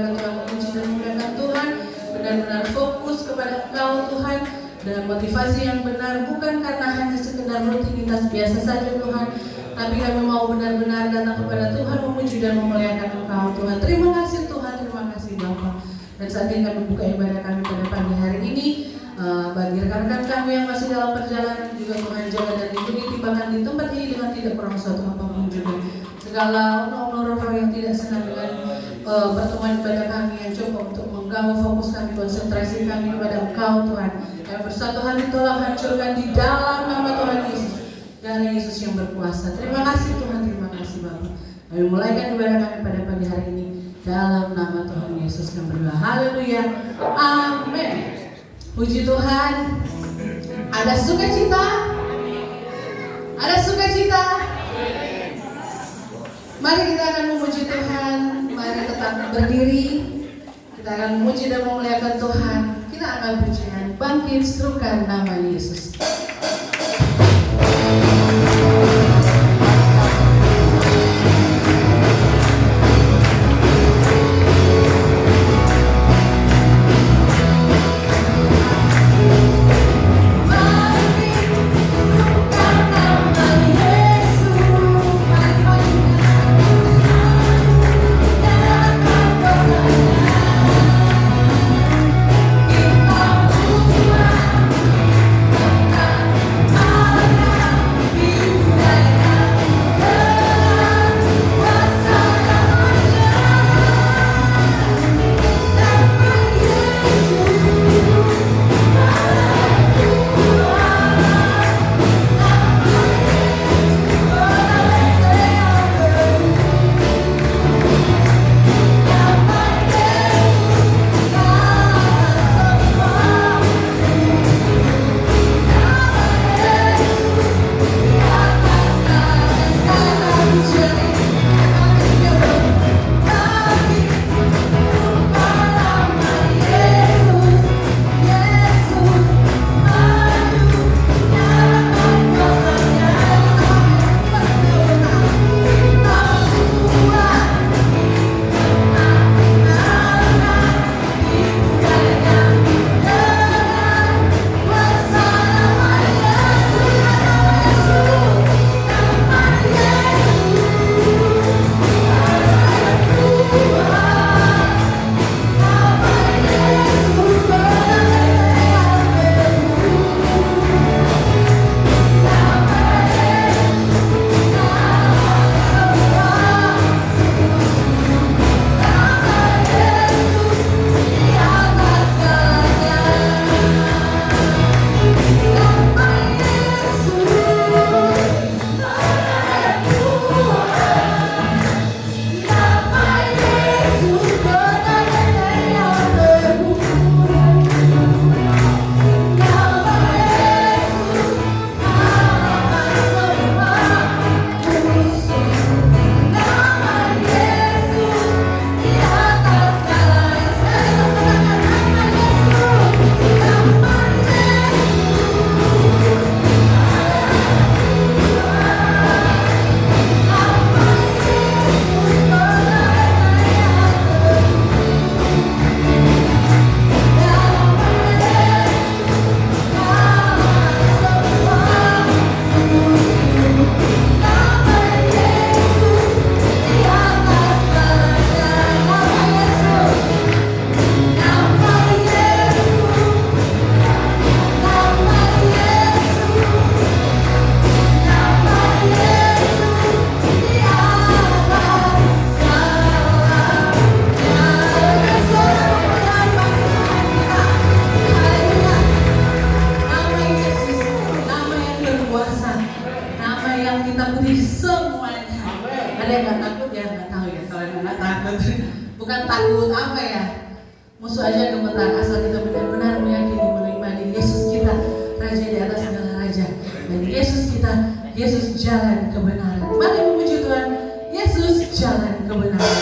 ibadah Tuhan memuji dan memuliakan Tuhan, benar-benar fokus kepada Engkau Tuhan, dengan motivasi yang benar, bukan karena hanya sekedar rutinitas biasa saja Tuhan, tapi kami mau benar-benar datang kepada Tuhan, memuji dan memuliakan Engkau Tuhan. Terima kasih Tuhan, terima kasih Bapa. Dan saat ini kami buka ibadah kami pada pagi hari ini. Bagi rekan-rekan kami yang masih dalam perjalanan juga Tuhan jaga dan lindungi, tibakan di tempat ini dengan tidak kurang suatu apapun juga. Segala roh-roh yang tidak senang dengan pertemuan ibadah kami yang coba untuk mengganggu fokus kami, konsentrasi kami kepada Engkau Tuhan. Kami bersatu hati tolong hancurkan di dalam nama Tuhan Yesus, darah Yesus yang berkuasa. Terima kasih Tuhan, terima kasih Bapa. Kami mulaikan ibadah kami pada pagi hari ini dalam nama Tuhan Yesus kami berdoa. Haleluya, amin. Puji Tuhan. Ada sukacita? Ada sukacita? Mari kita akan memuji Tuhan. Mari tetap berdiri. Kita akan memuji dan memuliakan Tuhan. Kita akan pujian bangkit serukan nama Yesus. Bukan takut apa ya, musuh aja gemetar asal kita benar-benar meyakini mengimani Yesus kita Raja di atas segala raja, dan Yesus kita, Yesus jalan kebenaran. Mari memuji Tuhan, Yesus jalan kebenaran.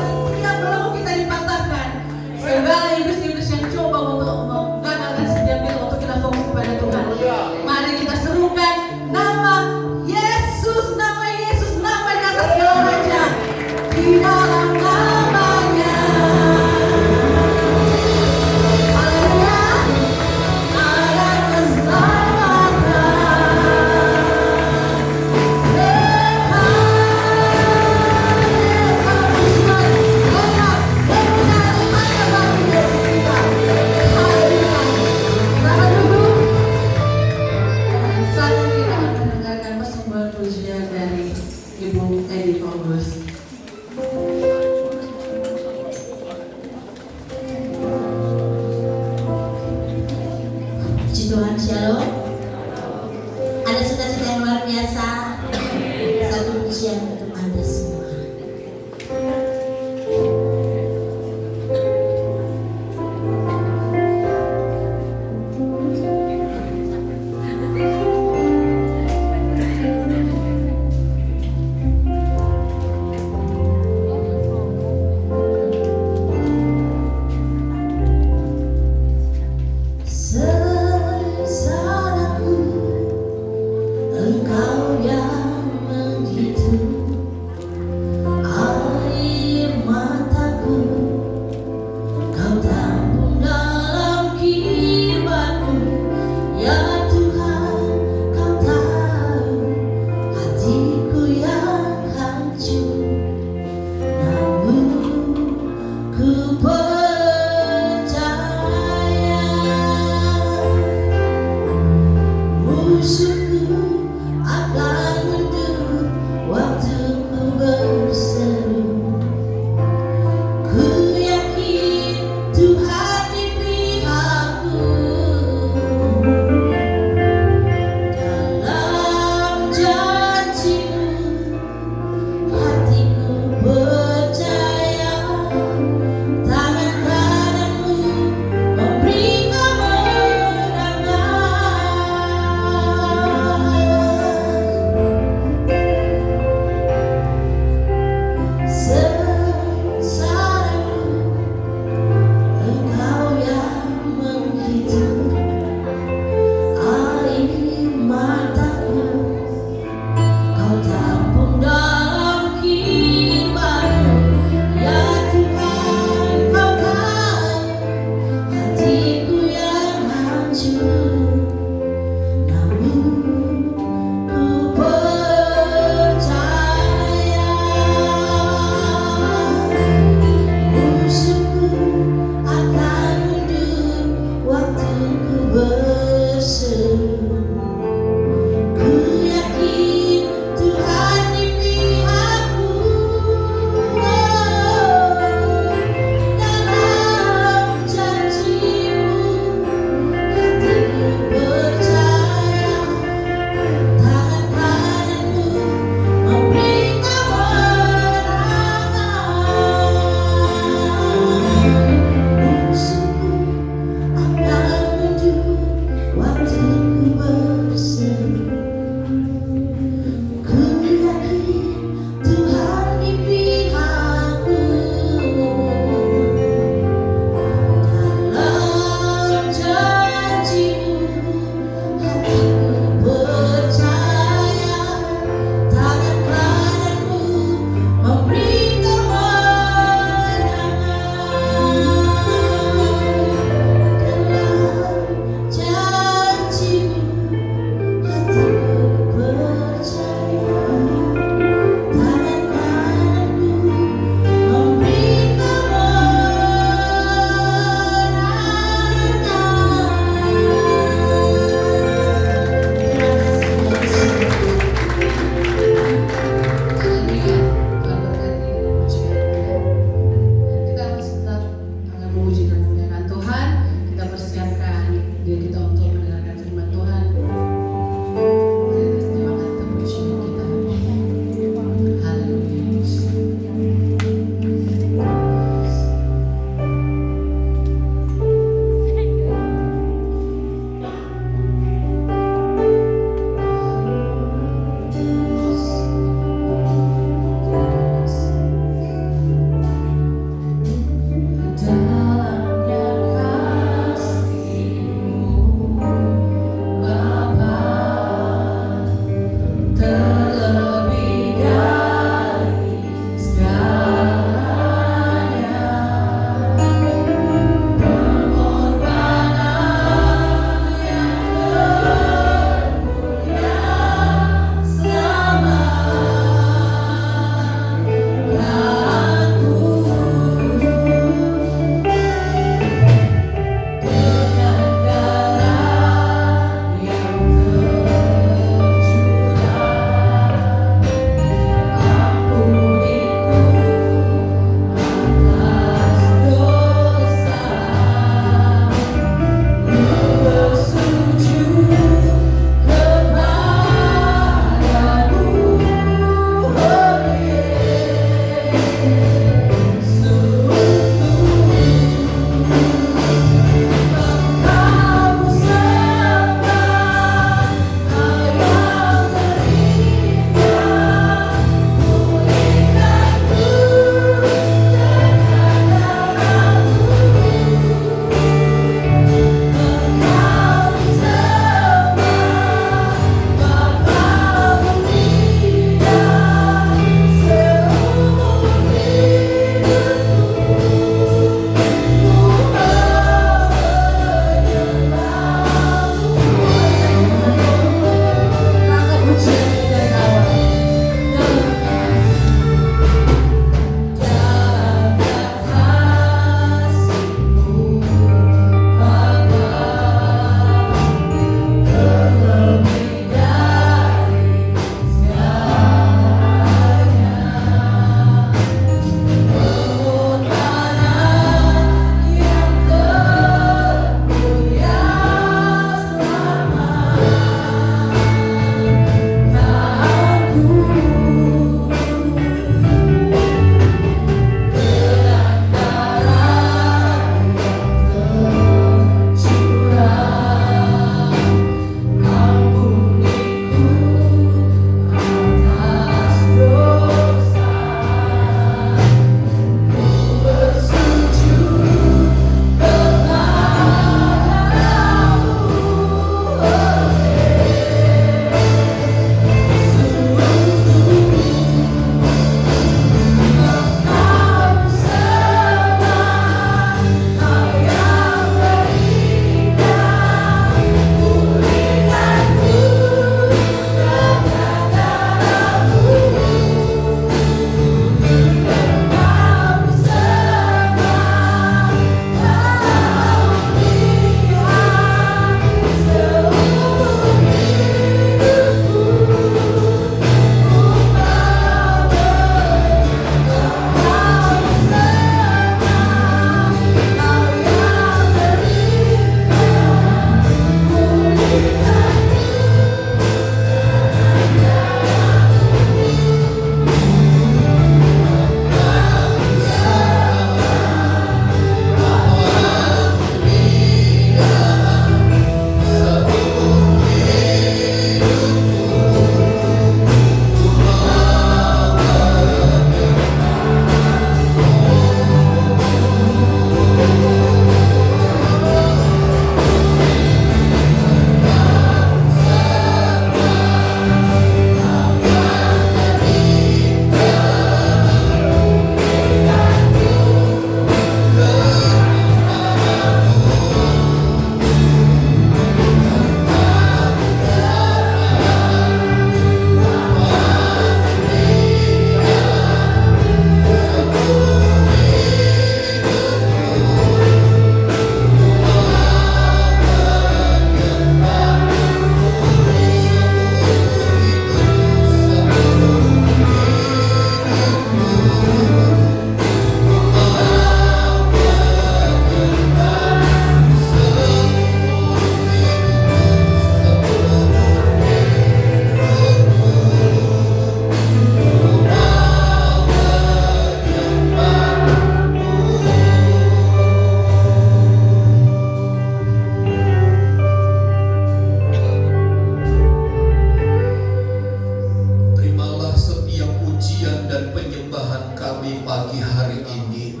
kami pagi hari ini,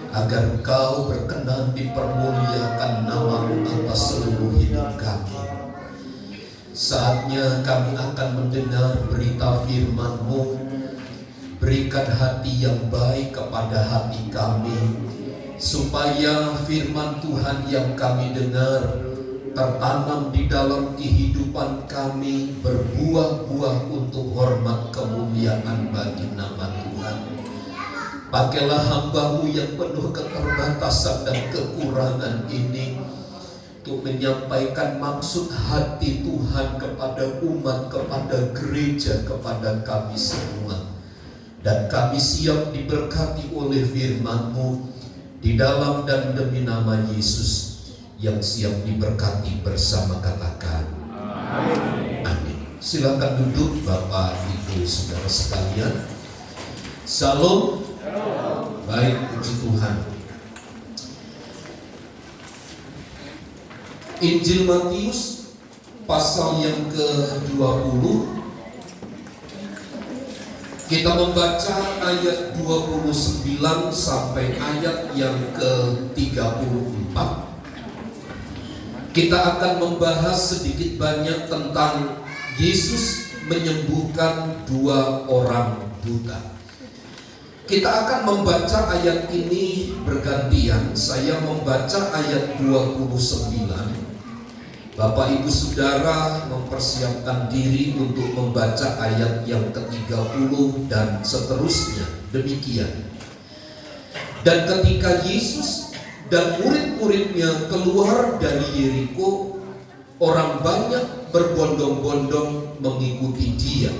agar Engkau berkenan dipermuliakan nama-Mu atas seluruh hidup kami. Saatnya kami akan mendengar berita firman-Mu. Berikan hati yang baik kepada hati kami, supaya firman Tuhan yang kami dengar tertanam di dalam kehidupan kami, berbuah-buah untuk hormat kemuliaan bagi nama Tuhan. Pakailah hamba-Mu yang penuh keterbatasan dan kekurangan ini untuk menyampaikan maksud hati Tuhan kepada umat, kepada gereja, kepada kami semua. Dan kami siap diberkati oleh firman-Mu di dalam dan demi nama Yesus yang siap diberkati bersama, katakan amin. Amin. Silakan duduk Bapak Ibu Saudara sekalian. Salam. Baik, puji Tuhan. Injil Matius pasal yang ke-20. Kita membaca ayat 29 sampai ayat yang ke-34. Kita akan membahas sedikit banyak tentang Yesus menyembuhkan 2 orang buta. Kita akan membaca ayat ini bergantian. Saya membaca ayat 29. Bapak Ibu Saudara mempersiapkan diri untuk membaca ayat yang ke-30 dan seterusnya. Demikian. Dan ketika Yesus dan murid-muridnya keluar dari Yeriko, orang banyak berbondong-bondong mengikuti Dia.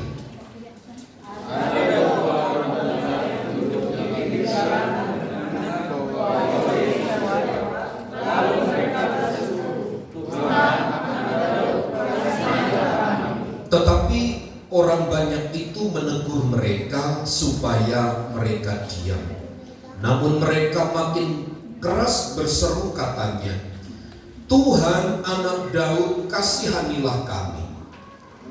Tetapi orang banyak itu menegur mereka supaya mereka diam. Namun mereka makin keras berseru, katanya, "Tuhan, Anak Daud, kasihanilah kami."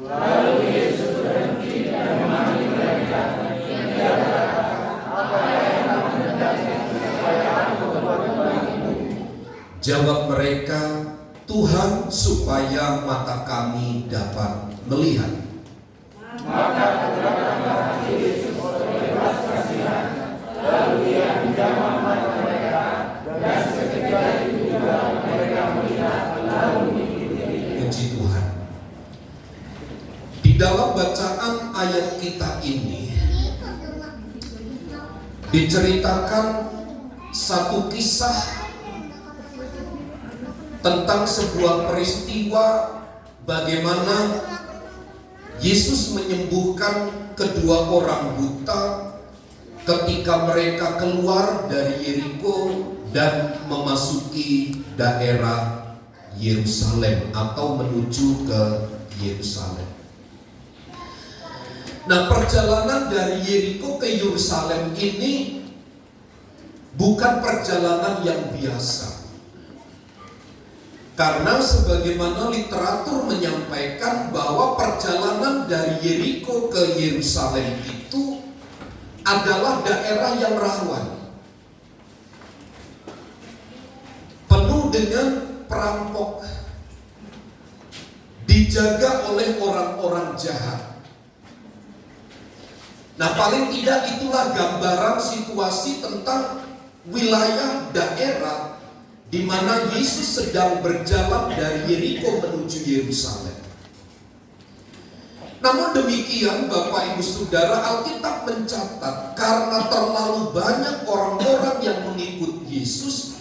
Lalu Yesus berhenti dan memanggil mereka. Dia berkata, "Apa yang kamu hendaki supaya aku berbuat bagimu?" Jawab mereka, "Tuhan, supaya mata kami dapat melihat." Maka tergeraklah hati Yesus oleh belas kasihan, lalu Ia menjamah mata mereka, dan seketika itu juga mereka melihat lalu mengikuti. Puji Tuhan. Di dalam bacaan ayat kita ini diceritakan satu kisah tentang sebuah peristiwa bagaimana Yesus menyembuhkan 2 orang buta ketika mereka keluar dari Yeriko dan memasuki daerah Yerusalem atau menuju ke Yerusalem. Nah, perjalanan dari Yeriko ke Yerusalem ini bukan perjalanan yang biasa. Karena sebagaimana literatur menyampaikan bahwa perjalanan dari Yeriko ke Yerusalem itu adalah daerah yang rawan, penuh dengan perampok, dijaga oleh orang-orang jahat. Nah, paling tidak itulah gambaran situasi tentang wilayah daerah di mana Yesus sedang berjalan dari Yeriko menuju Yerusalem. Namun demikian, Bapak Ibu Saudara, Alkitab mencatat karena terlalu banyak orang-orang yang mengikut Yesus,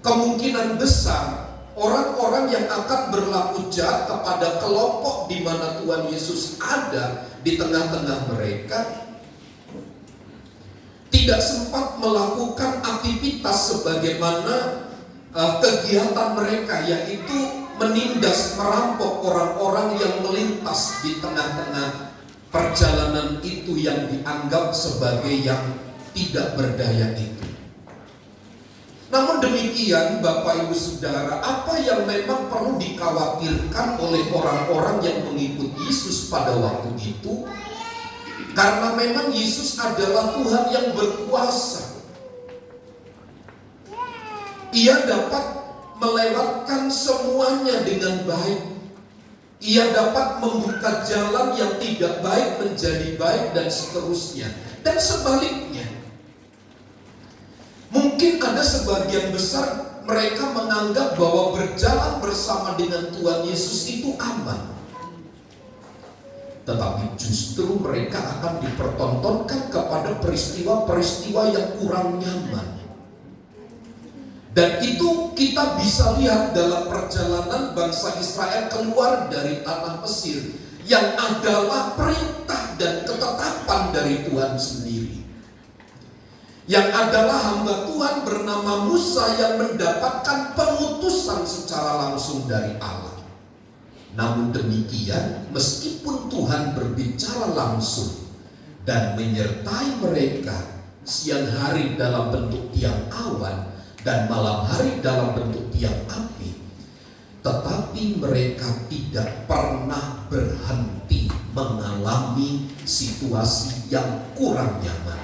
kemungkinan besar orang-orang yang akan berlaku jahat kepada kelompok di mana Tuhan Yesus ada di tengah-tengah mereka tidak sempat melakukan aktivitas sebagaimana kegiatan mereka, yaitu menindas, merampok orang-orang yang melintas di tengah-tengah perjalanan itu yang dianggap sebagai yang tidak berdaya itu. Namun demikian, Bapak Ibu Saudara, apa yang memang perlu dikhawatirkan oleh orang-orang yang mengikut Yesus pada waktu itu Karena memang Yesus adalah Tuhan yang berkuasa. Ia dapat melewatkan semuanya dengan baik. Ia dapat membuka jalan yang tidak baik menjadi baik dan seterusnya. Dan sebaliknya, mungkin ada sebagian besar mereka menganggap bahwa berjalan bersama dengan Tuhan Yesus itu aman. Tetapi justru mereka akan dipertontonkan kepada peristiwa-peristiwa yang kurang nyaman. Dan itu kita bisa lihat dalam perjalanan bangsa Israel keluar dari tanah Mesir, yang adalah perintah dan ketetapan dari Tuhan sendiri. Yang adalah hamba Tuhan bernama Musa yang mendapatkan pengutusan secara langsung dari Allah. Namun demikian, meskipun Tuhan berbicara langsung dan menyertai mereka siang hari dalam bentuk tiang awan dan malam hari dalam bentuk tiang api, tetapi mereka tidak pernah berhenti mengalami situasi yang kurang nyaman.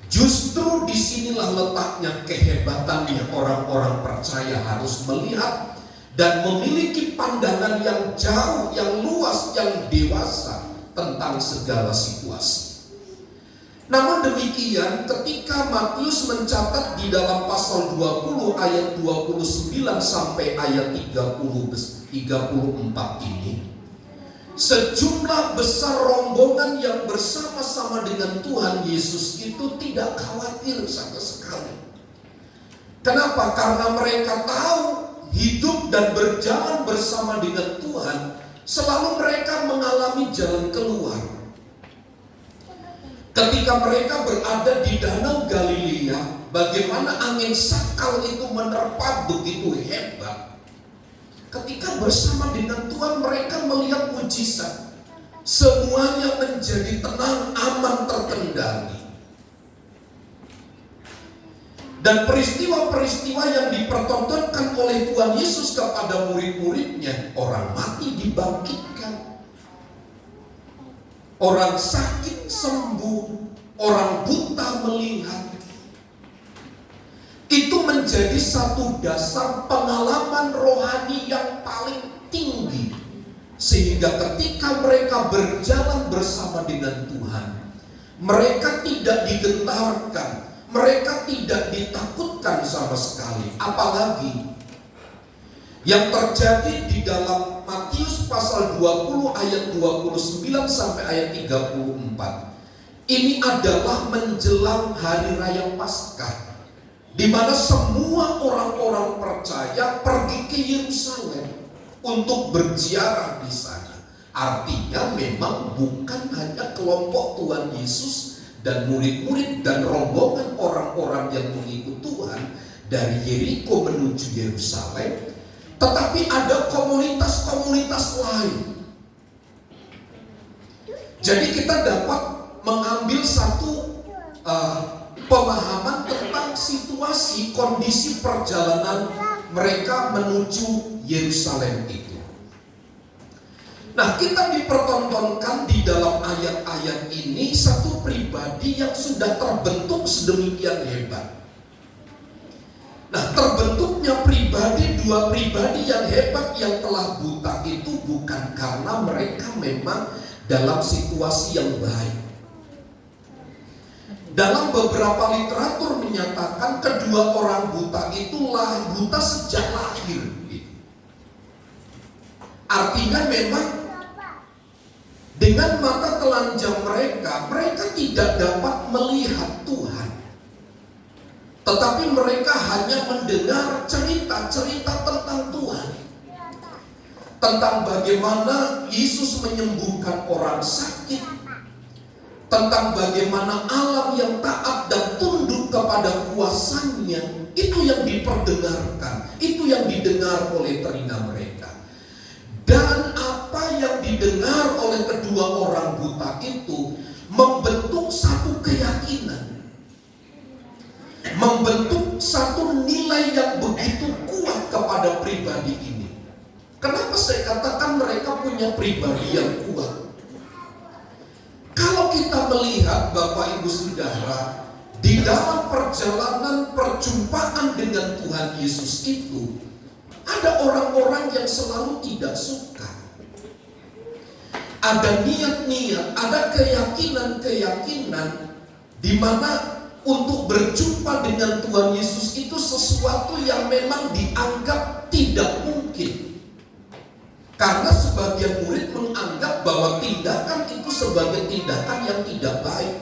Justru disinilah letaknya kehebatannya orang-orang percaya harus melihat dan memiliki pandangan yang jauh, yang luas, yang dewasa tentang segala situasi. Namun demikian, ketika Matius mencatat di dalam pasal 20 ayat 29 sampai ayat 34 ini, sejumlah besar rombongan yang bersama-sama dengan Tuhan Yesus itu tidak khawatir sama sekali. Kenapa? Karena mereka tahu hidup dan berjalan bersama dengan Tuhan, selalu mereka mengalami jalan keluar. Ketika mereka berada di Danau Galilea, bagaimana angin sakal itu menerpa begitu hebat. Ketika bersama dengan Tuhan, mereka melihat mujizat. Semuanya menjadi tenang, aman, terkendali. Dan peristiwa-peristiwa yang dipertontonkan oleh Tuhan Yesus kepada murid-muridnya, orang mati dibangkitkan, orang sakit sembuh, orang buta melihat. Itu menjadi satu dasar pengalaman rohani yang paling tinggi. Sehingga ketika mereka berjalan bersama dengan Tuhan, mereka tidak digentarkan, mereka tidak ditakutkan sama sekali. Apalagi yang terjadi di dalam Matius pasal 20 ayat 29 sampai ayat 34. Ini adalah menjelang hari raya Paskah, di mana semua orang-orang percaya pergi ke Yerusalem untuk berziarah di sana. Artinya memang bukan hanya kelompok Tuhan Yesus dan murid-murid dan rombongan orang-orang yang mengikut Tuhan dari Yeriko menuju Yerusalem, tetapi ada komunitas-komunitas lain. Jadi kita dapat mengambil satu pemahaman tentang situasi, kondisi perjalanan mereka menuju Yerusalem itu. Nah, kita dipertontonkan di dalam ayat-ayat ini satu pribadi yang sudah terbentuk sedemikian hebat. Nah, terbentuknya dua pribadi yang hebat yang telah buta itu bukan karena mereka memang dalam situasi yang baik. Dalam beberapa literatur menyatakan kedua orang buta itu buta sejak lahir. Artinya memang dengan mata telanjang mereka tidak dapat melihat Tuhan. Tetapi mereka hanya mendengar cerita-cerita tentang Tuhan. Tentang bagaimana Yesus menyembuhkan orang sakit. Tentang bagaimana alam yang taat dan tunduk kepada kuasanya. Itu yang diperdengarkan. Itu yang didengar oleh telinga mereka. Dan apa yang didengar oleh kedua orang buta itu membentuk satu keyakinan, membentuk satu nilai yang begitu kuat kepada pribadi ini. Kenapa saya katakan mereka punya pribadi yang kuat? Kalau kita melihat Bapak Ibu Saudara, di dalam perjalanan perjumpaan dengan Tuhan Yesus itu, ada orang-orang yang selalu tidak suka. Ada niat-niat, ada keyakinan-keyakinan di mana untuk berjumpa dengan Tuhan Yesus itu sesuatu yang memang dianggap tidak mungkin. Karena sebagian murid menganggap bahwa tindakan itu sebagai tindakan yang tidak baik.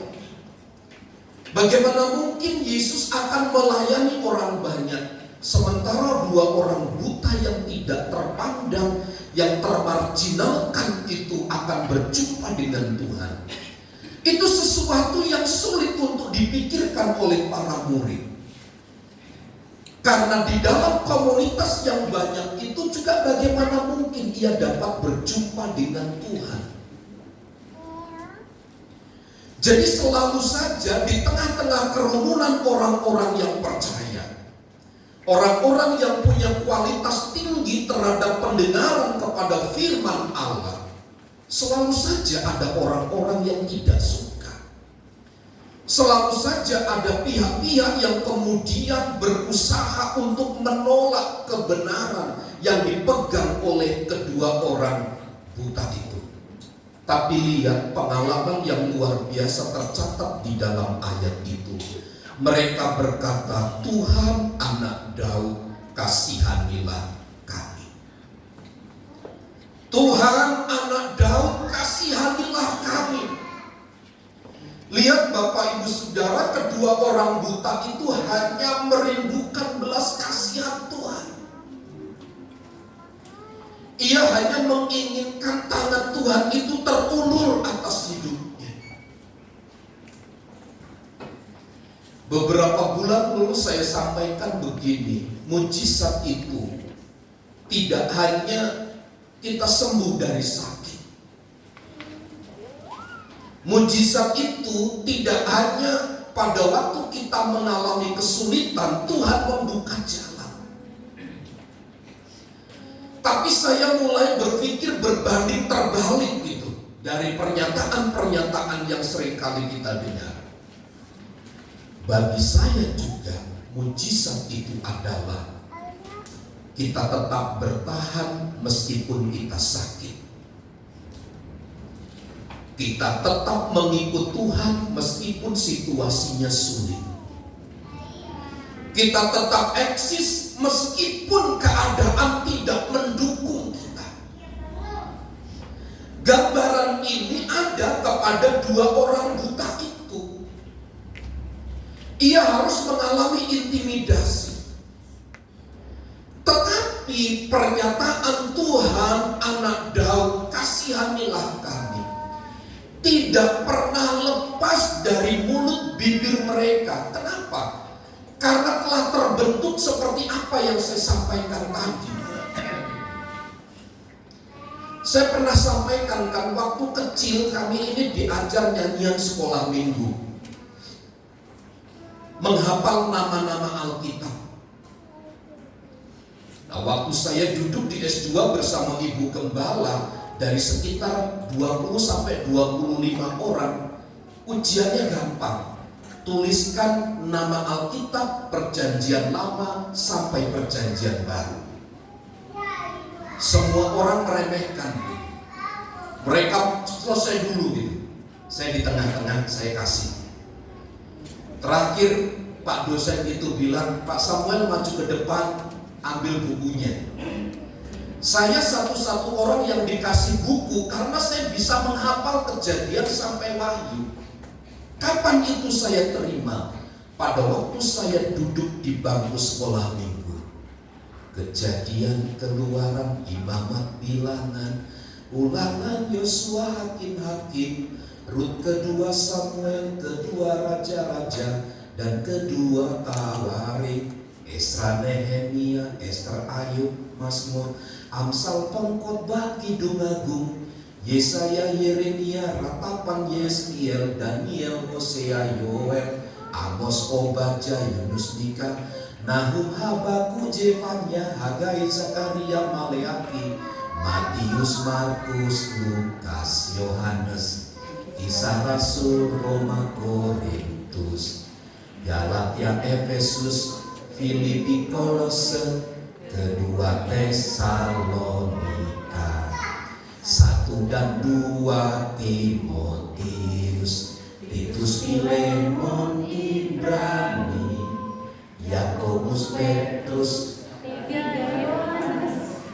Bagaimana mungkin Yesus akan melayani orang banyak, sementara 2 orang buta yang tidak terpandang, yang termarginalkan itu akan berjumpa dengan Tuhan. Itu sesuatu yang sulit untuk dipikirkan oleh para murid. Karena di dalam komunitas yang banyak itu juga bagaimana mungkin ia dapat berjumpa dengan Tuhan. Jadi selalu saja di tengah-tengah kerumunan orang-orang yang percaya, orang-orang yang punya kualitas tinggi terhadap pendengaran kepada firman Allah, selalu saja ada orang-orang yang tidak suka. Selalu saja ada pihak-pihak yang kemudian berusaha untuk menolak kebenaran yang dipegang oleh kedua orang buta itu. Tapi lihat pengalaman yang luar biasa tercatat di dalam ayat itu. Mereka berkata, Tuhan Anak Daud, kasihanilah kami. Tuhan Anak Daud, kasihanilah kami. Lihat Bapak Ibu Saudara, kedua orang buta itu hanya merindukan belas kasihan Tuhan. Ia hanya menginginkan tangan Tuhan itu terulur atas hidupnya. Beberapa bulan lalu saya sampaikan begini, mujizat itu tidak hanya kita sembuh dari sakit. Mujizat itu tidak hanya pada waktu kita mengalami kesulitan, Tuhan membuka jalan. Tapi saya mulai berpikir berbanding terbalik gitu dari pernyataan-pernyataan yang seringkali kita dengar. Bagi saya juga mujizat itu adalah kita tetap bertahan meskipun kita sakit. Kita tetap mengikut Tuhan meskipun situasinya sulit. Kita tetap eksis meskipun keadaan tidak mendukung kita. Gambaran ini ada kepada 2 orang buta itu. Ia harus mengalami intimidasi. Tetapi pernyataan Tuhan Anak Daud, kasihanilah kami, tidak pernah lepas dari mulut bibir mereka. Kenapa? Karena telah terbentuk seperti apa yang saya sampaikan tadi. Saya pernah sampaikan kan, waktu kecil kami ini diajar nyanyian sekolah minggu, menghafal nama-nama Alkitab. Nah, waktu saya duduk di S2 bersama Ibu Gembala, dari sekitar 20 sampai 25 orang, ujiannya gampang. Tuliskan nama Alkitab Perjanjian Lama sampai Perjanjian Baru. Semua orang meremehkan. Mereka selesai dulu gitu. Saya di tengah-tengah, saya kasih. Terakhir Pak dosen itu bilang, Pak Samuel maju ke depan, ambil bukunya. Saya satu-satu orang yang dikasih buku karena saya bisa menghafal Kejadian sampai Wahyu. Kapan itu saya terima? Pada waktu saya duduk di bangku sekolah minggu. Kejadian, Keluaran, Imamat, Bilangan, Ulangan, Yosua, Hakim-Hakim, Rut kedua, Samuel kedua, Raja-Raja, dan kedua Tawarik, Esra, Nehemia, Ester, Ayub, Mazmur, Amsal, Pengkhotbah, Kidung Agung, Yesaya, Yeremia, Ratapan, Yeskiel, Daniel, Hosea, Yoel, Amos, Obadja, Yunus, Mika, Nahum, Habakuk, Zefanya, Hagai, Zakaria, Maleaki, Matius, Markus, Lukas, Yohanes, Kisah Rasul Roma, Korintus, Galatia, Efesus, Filipi, Kolose, kedua Tesalonika, 1 dan 2 Timotius, Titus, Filemon, Ibrani, Yakobus, Petrus,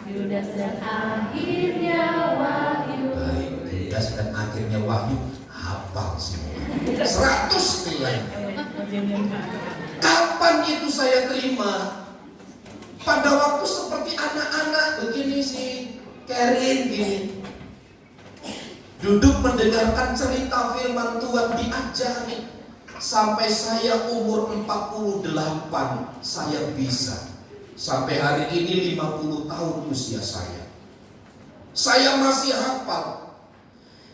Yudas dan akhirnya Wahyu. Baik, Yudas dan akhirnya Wahyu hafal semua 100 nilai. Kapan itu saya terima? Pada waktu seperti anak-anak begini sih, Kerin gini, duduk mendengarkan cerita firman Tuhan diajari. Sampai saya umur 48 saya bisa. Sampai hari ini 50 tahun usia saya. Saya masih hafal.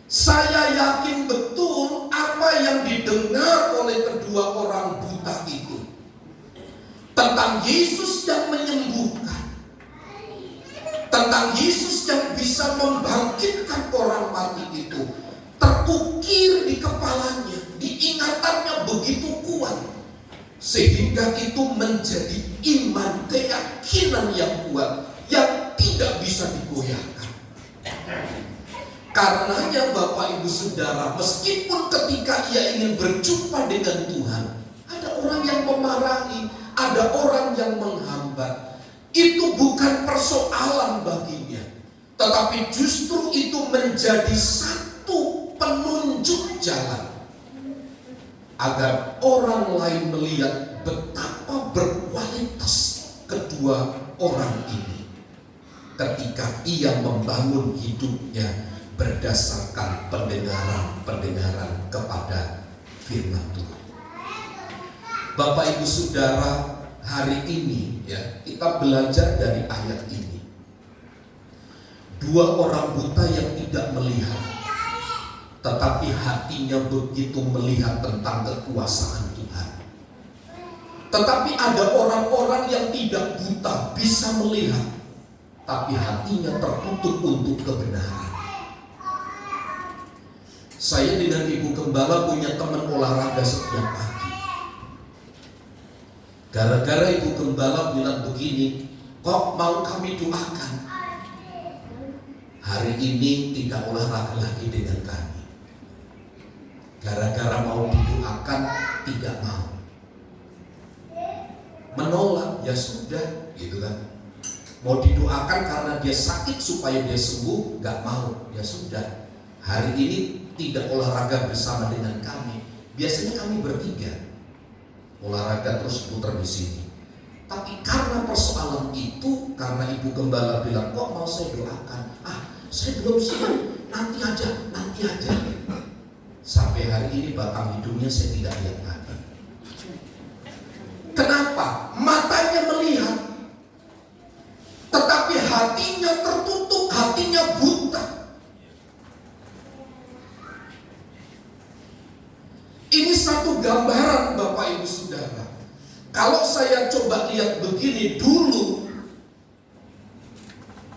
Saya yakin betul apa yang didengar oleh kedua orang buta itu. Tentang Yesus yang menyembuhkan. Tentang Yesus yang bisa membangkitkan orang mati itu. Terukir di kepalanya. Diingatannya begitu kuat. Sehingga itu menjadi iman, keyakinan yang kuat, yang tidak bisa digoyahkan. Karenanya Bapak Ibu Saudara, meskipun ketika ia ingin berjumpa dengan Tuhan, ada orang yang memarahi, ada orang yang menghambat. Itu bukan persoalan baginya, tetapi justru itu menjadi satu penunjuk jalan agar orang lain melihat betapa berkualitas kedua orang ini ketika ia membangun hidupnya berdasarkan pendengaran kepada firman Tuhan. Bapak Ibu Saudara, hari ini ya kita belajar dari ayat ini. Dua orang buta yang tidak melihat, tetapi hatinya begitu melihat tentang kekuasaan Tuhan. Tetapi ada orang-orang yang tidak buta, bisa melihat, tapi hatinya tertutup untuk kebenaran. Saya dengan Ibu Gembala punya teman olahraga setiap pagi. Gara-gara Ibu Gembala bilang begini, kok mau kami doakan? Hari ini tidak olahraga lagi dengan kami. Gara-gara mau didoakan tidak mau, menolak, ya sudah gitu kan. Mau didoakan karena dia sakit supaya dia sembuh, gak mau, ya sudah. Hari ini tidak olahraga bersama dengan kami. Biasanya kami bertiga olahraga terus putar di sini. Tapi karena persoalan itu, karena Ibu Gembala bilang kok mau saya doakan, saya belum siap, nanti aja. Sampai hari ini batang hidungnya saya tidak lihat lagi. Kenapa? Matanya melihat, tetapi hatinya tertutup, hatinya buta. Ini satu gambaran Bapak Ibu Saudara. Kalau saya coba lihat begini dulu,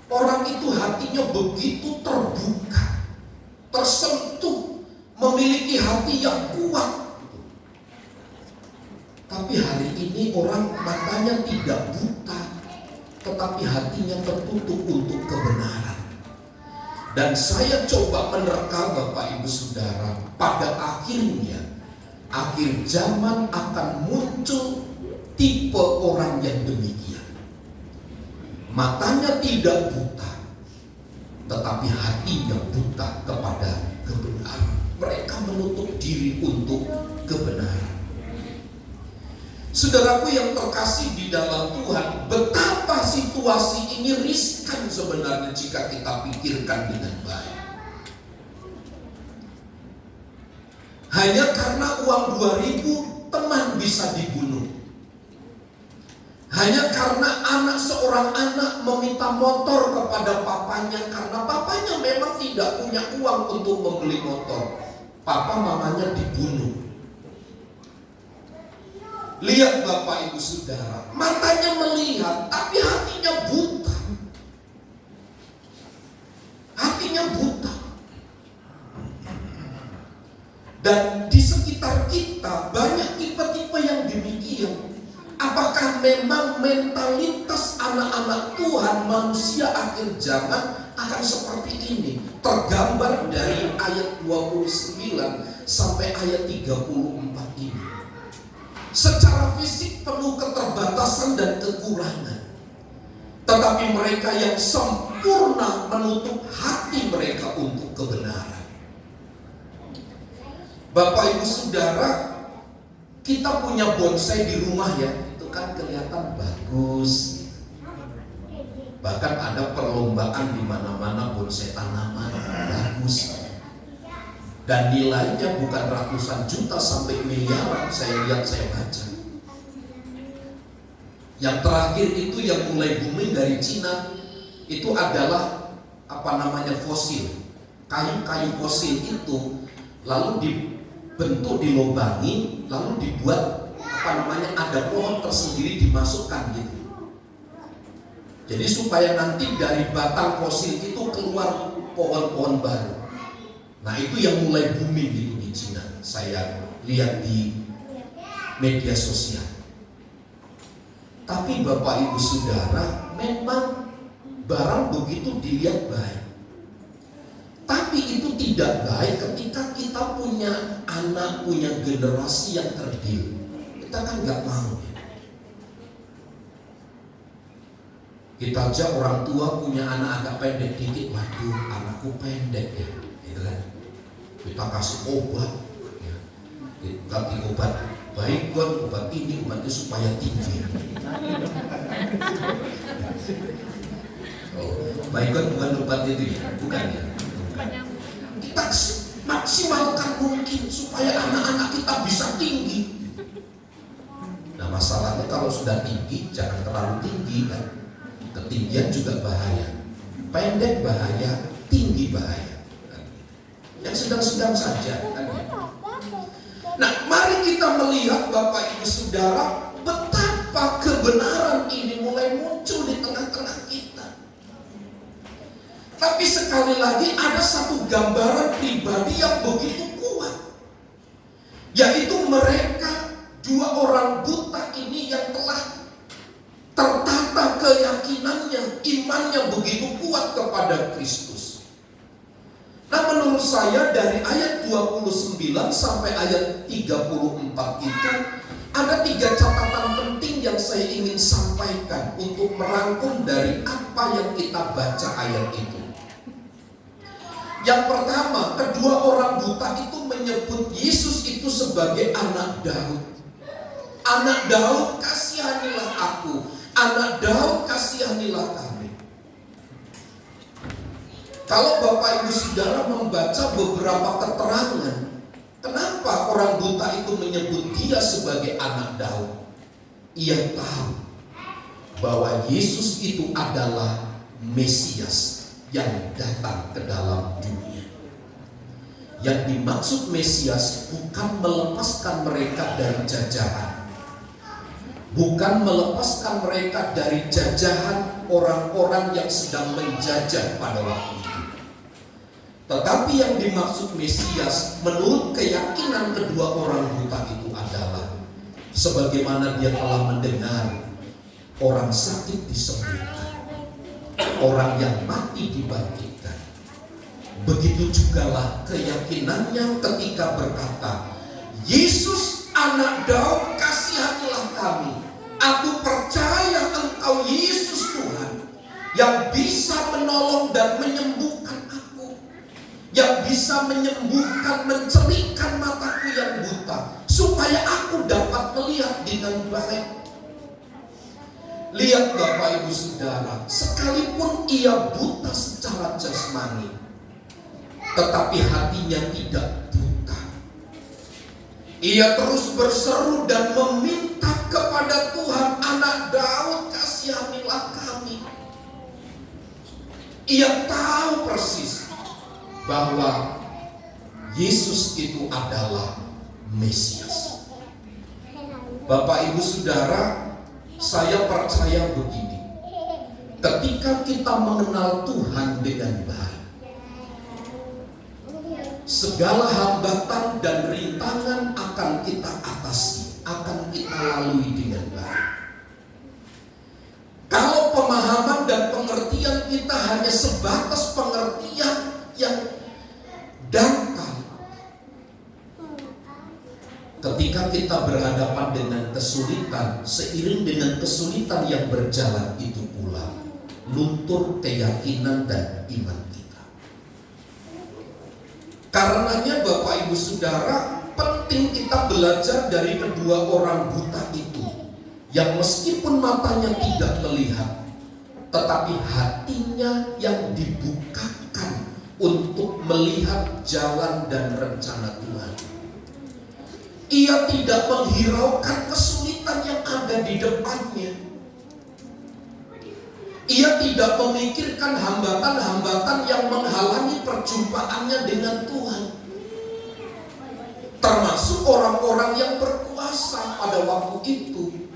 orang itu hatinya begitu terbuka, tersentuh, memiliki hati yang kuat. Tapi hari ini orang matanya tidak buta, tetapi hatinya tertutup untuk kebenaran. Dan saya coba menerka Bapak Ibu Saudara, pada akhirnya akhir zaman akan muncul tipe orang yang demikian. Matanya tidak buta, tetapi hatinya buta kepada kebenaran. Mereka menutup diri untuk kebenaran. Saudaraku yang terkasih di dalam Tuhan, betapa situasi ini riskan sebenarnya jika kita pikirkan dengan baik. Hanya karena uang 2.000 teman bisa dibunuh. Hanya karena seorang anak meminta motor kepada papanya karena papanya memang tidak punya uang untuk membeli motor. Papa mamanya dibunuh. Lihat Bapak Ibu Saudara, matanya melihat tapi hatinya buta. Hatinya buta. demikian? Apakah memang mentalitas anak-anak Tuhan manusia akhir zaman akan seperti ini? Tergambar dari ayat 29 sampai ayat 34 ini. Secara fisik penuh keterbatasan dan kekurangan. Tetapi mereka yang sempurna menutup hati mereka untuk kebenaran. Bapak Ibu Saudara, kita punya bonsai di rumah ya, itu kan kelihatan bagus. Bahkan ada perlombaan di mana-mana bonsai tanaman bagus. Dan nilainya bukan ratusan juta sampai miliaran, saya lihat, saya baca. Yang terakhir itu yang mulai booming dari Cina, itu adalah fosil. Kayu-kayu fosil itu lalu dibentuk, dilobangi, lalu dibuat ada pohon tersendiri dimasukkan gitu. Jadi supaya nanti dari batang fosil itu keluar pohon-pohon baru. Nah itu yang mulai booming di Cina. Saya lihat di media sosial. Tapi Bapak Ibu Saudara, memang barang begitu dilihat baik. Tapi itu tidak baik ketika kita punya anak, punya generasi yang kerdil. Kita kan nggak mau. Kita aja orang tua punya anak agak pendek dikit, waduh anakku pendek ya, gitu kan. Kita kasih obat, ya. Ganti obat baikon, obat ini, obat itu supaya tinggi. Oh, baikon bukan obat itu ya, bukan ya. Kita maksimalkan mungkin supaya anak-anak kita bisa tinggi. Nah masalahnya kalau sudah tinggi jangan terlalu tinggi kan. Ketinggian juga bahaya, pendek bahaya, tinggi bahaya. Yang sedang-sedang saja kan ya. Nah mari kita melihat Bapak Ibu Saudara, betapa kebenaran ini mulai muncul di tengah-tengah kita. Tapi sekali lagi ada satu gambaran pribadi yang begitu kuat, yaitu mereka dua orang buta ini yang telah tertata keyakinannya, imannya begitu kuat kepada Kristus. Nah menurut saya dari ayat 29 sampai ayat 34 itu ada 3 catatan penting yang saya ingin sampaikan untuk merangkum dari apa yang kita baca ayat itu. Yang pertama, kedua orang buta itu menyebut Yesus itu sebagai anak Daud. Anak Daud, kasihanilah aku. Anak Daud, kasihanilah kami. Kalau Bapak Ibu Saudara membaca beberapa keterangan, kenapa orang buta itu menyebut dia sebagai anak Daud? Ia tahu bahwa Yesus itu adalah Mesias yang datang ke dalam dunia. Yang dimaksud Mesias bukan melepaskan mereka dari jajahan, bukan melepaskan mereka dari jajahan orang-orang yang sedang menjajah pada waktu itu. Tetapi yang dimaksud Mesias menurut keyakinan kedua orang buta itu adalah sebagaimana dia telah mendengar orang sakit disembuhkan, orang yang mati dibangkitkan. Begitu jugalah keyakinannya ketika berkata, Yesus anak Daud, kasihanilah kami. Aku percaya engkau Yesus Tuhan yang bisa menolong dan menyembuhkan aku, yang bisa menyembuhkan, mencerihkan mataku yang buta, supaya aku dapat melihat dengan baik. Lihat Bapak Ibu Saudara, sekalipun ia buta secara jasmani, tetapi hatinya tidak buta. Ia terus berseru dan meminta kepada Tuhan, anak Daud, kasihanilah kami. Ia tahu persis bahwa Yesus itu adalah Mesias. Bapak Ibu Saudara, saya percaya begini, ketika kita mengenal Tuhan dengan baik, segala hambatan dan rintangan akan kita atasi, akan kita kita lalui dengan baik. Kalau pemahaman dan pengertian kita hanya sebatas pengertian yang dangkal, ketika kita berhadapan dengan kesulitan, seiring dengan kesulitan yang berjalan itu pula luntur keyakinan dan iman kita. Karenanya Bapak Ibu Saudara, penting kita belajar dari kedua orang buta itu, yang meskipun matanya tidak melihat, tetapi hatinya yang dibukakan untuk melihat jalan dan rencana Tuhan. Ia tidak menghiraukan kesulitan yang ada di depannya. Ia tidak memikirkan hambatan-hambatan yang menghalangi perjumpaannya dengan Tuhan. Termasuk orang-orang yang berkuasa pada waktu itu.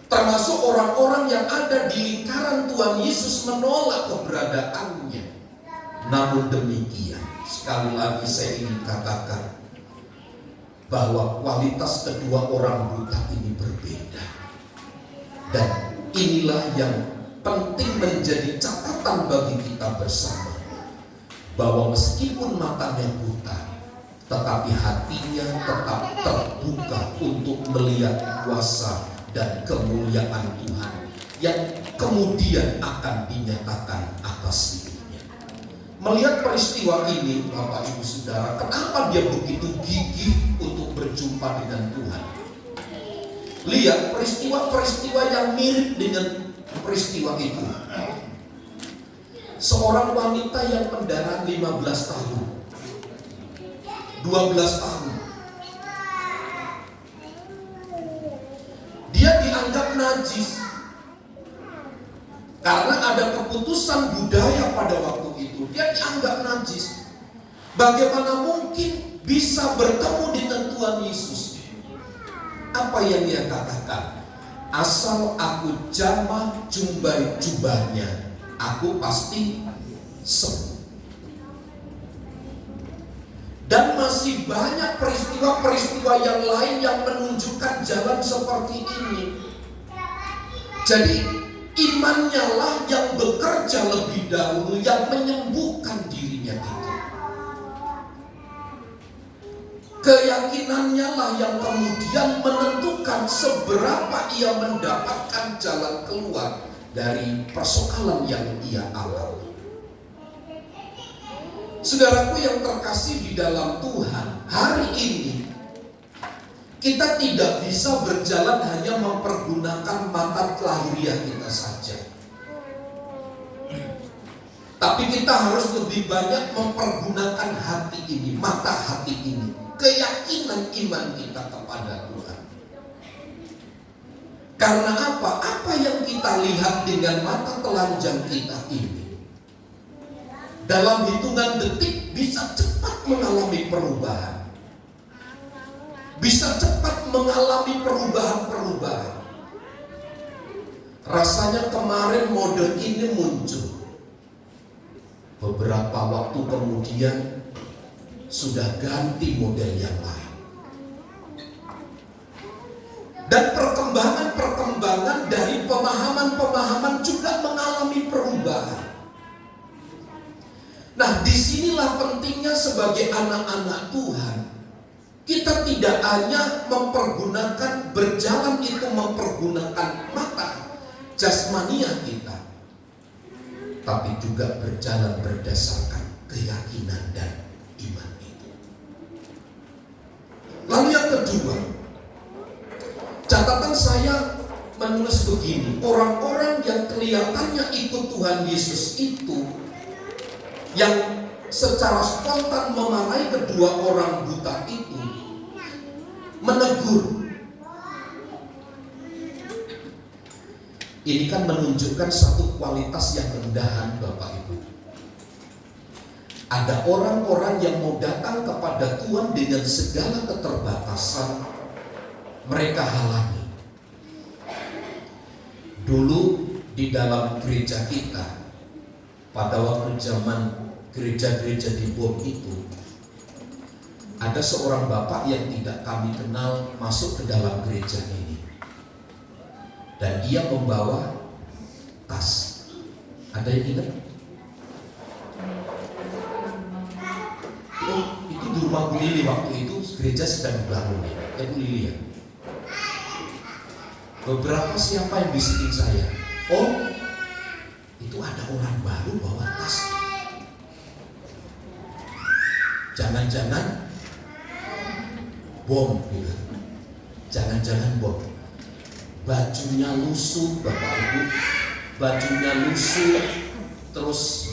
Termasuk orang-orang yang ada di lingkaran Tuhan Yesus menolak keberadaannya. Namun demikian, sekali lagi saya ingin katakan bahwa kualitas kedua orang buta ini berbeda. Dan inilah yang penting menjadi catatan bagi kita bersama, bahwa meskipun matanya buta, tetapi hatinya tetap terbuka untuk melihat kuasa dan kemuliaan Tuhan yang kemudian akan dinyatakan atas dirinya. Melihat peristiwa ini, Bapak Ibu Saudara, kenapa dia begitu gigih untuk berjumpa dengan Tuhan? Lihat peristiwa-peristiwa yang mirip dengan peristiwa itu. Seorang wanita yang mendarah 15 tahun, 12 tahun, dia dianggap najis karena ada keputusan budaya pada waktu itu. Dia dianggap najis. Bagaimana mungkin bisa bertemu dengan Tuhan Yesus? Apa yang dia katakan? Asal aku jamah jumbai jubahnya, aku pasti sembuh. Dan masih banyak peristiwa-peristiwa yang lain yang menunjukkan jalan seperti ini. Jadi imannya lah yang bekerja lebih dahulu, yang menyembuhkan dirinya itu. Keyakinannya lah yang kemudian menentukan seberapa ia mendapatkan jalan keluar dari persoalan yang ia alami. Saudaraku yang terkasih di dalam Tuhan, hari ini kita tidak bisa berjalan hanya mempergunakan mata lahiriah kita saja. Tapi kita harus lebih banyak mempergunakan hati ini, mata hati ini, keyakinan iman kita kepada Tuhan. Karena apa? Apa yang kita lihat dengan mata telanjang kita ini, dalam hitungan detik bisa cepat mengalami perubahan. Bisa cepat mengalami perubahan-perubahan. Rasanya kemarin mode ini muncul, beberapa waktu kemudian sudah ganti model yang lain. Dan perkembangan dari pemahaman-pemahaman juga mengalami perubahan. Nah, disinilah pentingnya sebagai anak-anak Tuhan. Kita tidak hanya mempergunakan, berjalan itu mempergunakan mata jasmania kita, tapi juga berjalan berdasarkan keyakinan dan iman itu. Lalu yang kedua, catatan saya menulis begini: orang-orang yang kelihatannya ikut Tuhan Yesus itu, yang secara spontan memarahi kedua orang buta itu, menegur. Ini kan menunjukkan satu kualitas yang rendahan, Bapak Ibu. Ada orang-orang yang mau datang kepada Tuhan dengan segala keterbatasan, mereka halangi. Dulu di dalam gereja kita, pada waktu zaman gereja-gereja di Bom itu, ada seorang bapak yang tidak kami kenal masuk ke dalam gereja ini. Dan dia membawa tas. Ada yang ingat? Itu di rumah Bu Lili waktu itu gereja sedang dibangun ya Bu Lili ya. Beberapa siapa yang bisikin saya, oh itu ada orang baru bawa tas. Jangan-jangan bom gitu. Jangan-jangan bom. Bajunya lusuh Bapak Ibu, bajunya lusuh, terus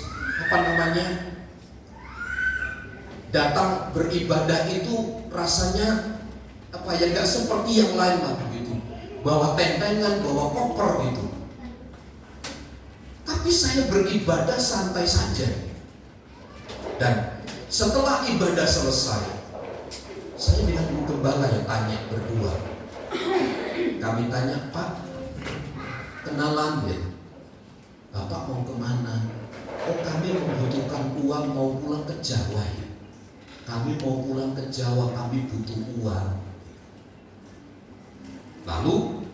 datang beribadah itu rasanya nggak seperti yang lain lah begitu. Bawa tentengan, bawa koper gitu. Tapi saya beribadah santai saja. Dan setelah ibadah selesai, saya dengan Bu Gembala yang tanya berdua. Kami tanya, Pak, kenalan ya? Bapak mau kemana? Oh, kami membutuhkan uang, mau pulang ke Jawa ya. Kami mau pulang ke Jawa, kami butuh uang. Lalu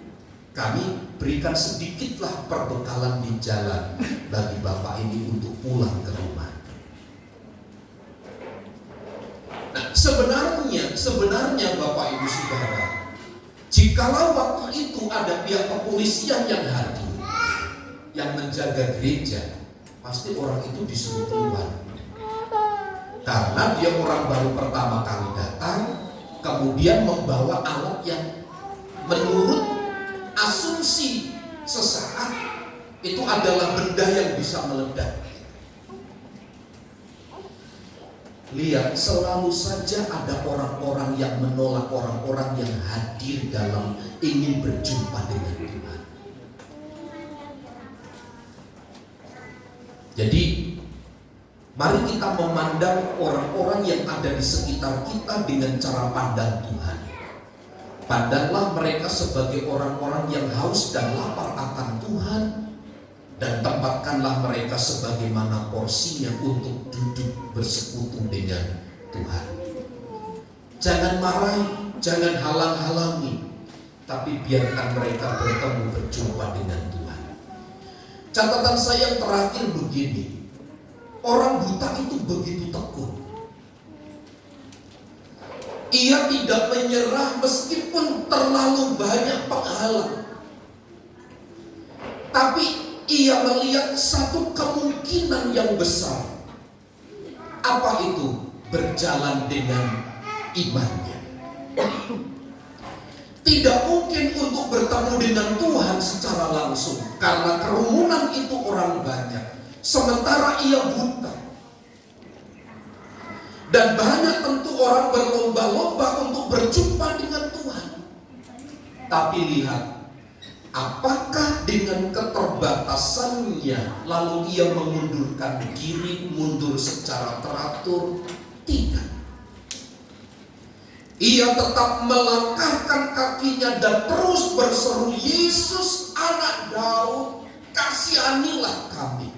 kami berikan sedikitlah perbekalan di jalan bagi Bapak ini untuk pulang ke rumah. Nah, sebenarnya Bapak Ibu Saudara, jikalau waktu itu ada pihak kepolisian yang hadir, yang menjaga gereja, pasti orang itu disuruh keluar. Karena dia orang baru pertama kali datang, kemudian membawa alat yang menurut asumsi sesaat itu adalah benda yang bisa meledak. Lihat, selalu saja ada orang-orang yang menolak orang-orang yang hadir dalam ingin berjumpa dengan Tuhan. Jadi, mari kita memandang orang-orang yang ada di sekitar kita dengan cara pandang Tuhan. Pandanglah mereka sebagai orang-orang yang haus dan lapar akan Tuhan, dan tempatkanlah mereka sebagaimana porsinya untuk duduk bersekutu dengan Tuhan. Jangan marahi, jangan halang-halangi, tapi biarkan mereka bertemu berjumpa dengan Tuhan. Catatan saya yang terakhir begini, orang buta itu begitu tekun. Ia tidak menyerah meskipun terlalu banyak penghalang. Tapi ia melihat satu kemungkinan yang besar. Apa itu? Berjalan dengan imannya. Tidak mungkin untuk bertemu dengan Tuhan secara langsung, karena kerumunan itu orang banyak, sementara ia buta. Dan banyak tentu orang berlomba-lomba untuk berjumpa dengan Tuhan. Tapi lihat, apakah dengan keterbatasannya lalu ia mengundurkan diri, mundur secara teratur? Tidak. Ia tetap melangkahkan kakinya dan terus berseru, Yesus anak Daud, kasihanilah kami.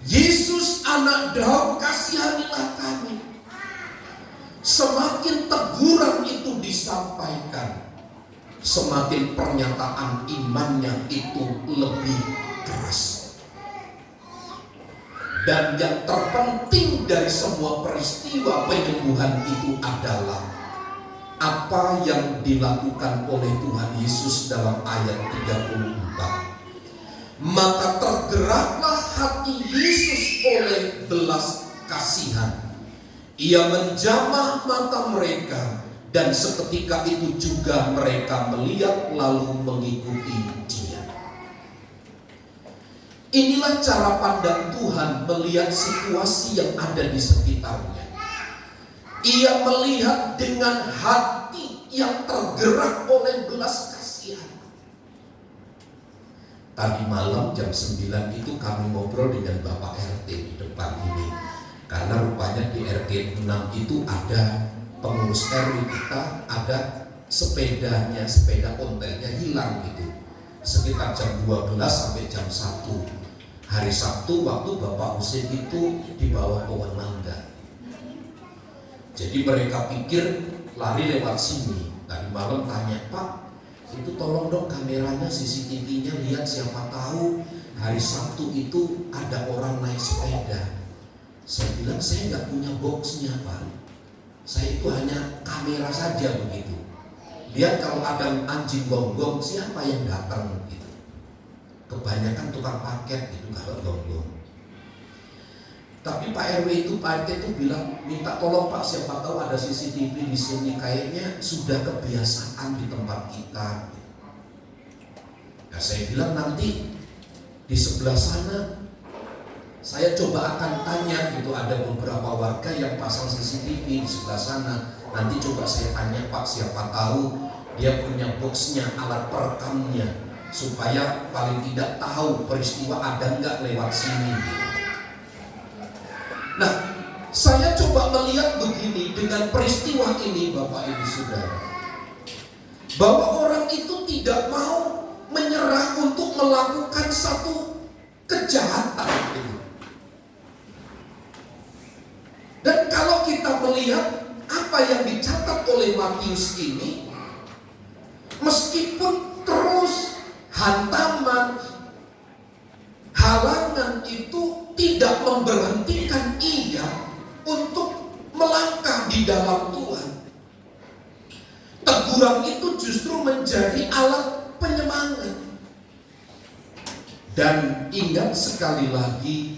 Yesus anak Daud, kasihanilah kami. Semakin teguran itu disampaikan, semakin pernyataan imannya itu lebih keras. Dan yang terpenting dari semua peristiwa penyembuhan itu adalah apa yang dilakukan oleh Tuhan Yesus dalam ayat 34. Maka tergeraklah hati Yesus oleh belas kasihan. Ia menjamah mata mereka, dan seketika itu juga mereka melihat lalu mengikuti Dia. Inilah cara pandang Tuhan melihat situasi yang ada di sekitarnya. Ia melihat dengan hati yang tergerak oleh belas kasihan. Tadi malam jam 9 itu kami ngobrol dengan Bapak RT di depan ini. Karena rupanya di RT 6 itu ada pengurus RW kita, ada sepedanya, sepeda ontelnya hilang gitu. Sekitar jam 12 sampai jam 1 hari Sabtu waktu Bapak Husin itu di bawah pohon mangga. Jadi mereka pikir lari lewat sini. Tadi malam tanya, Pak, itu tolong dong kameranya, CCTV-nya, lihat siapa tahu hari Sabtu itu ada orang naik sepeda. Saya bilang, saya nggak punya boxnya, Pak. Saya itu hanya kamera saja begitu. Lihat kalau ada anjing gonggong, siapa yang datang gitu. Kebanyakan tukang paket gitu kalau gonggong. Tapi Pak RW itu, Pak RT itu bilang, minta tolong Pak, siapa tahu ada CCTV di sini. Kayaknya sudah kebiasaan di tempat kita. Nah, saya bilang nanti di sebelah sana saya coba akan tanya gitu, ada beberapa warga yang pasang CCTV di sebelah sana. Nanti coba saya tanya Pak, siapa tahu dia punya boxnya, alat perekamnya, supaya paling tidak tahu peristiwa ada nggak lewat sini. Nah, saya coba melihat begini dengan peristiwa ini, Bapak Ibu Saudara, bahwa orang itu tidak mau menyerah untuk melakukan satu kejahatan ini. Dan kalau kita melihat apa yang dicatat oleh Matius ini, meskipun terus hantaman, halangan itu tidak memberhentikan ia untuk melangkah di dalam Tuhan. Teguran itu justru menjadi alat penyemangat. Dan ingat sekali lagi,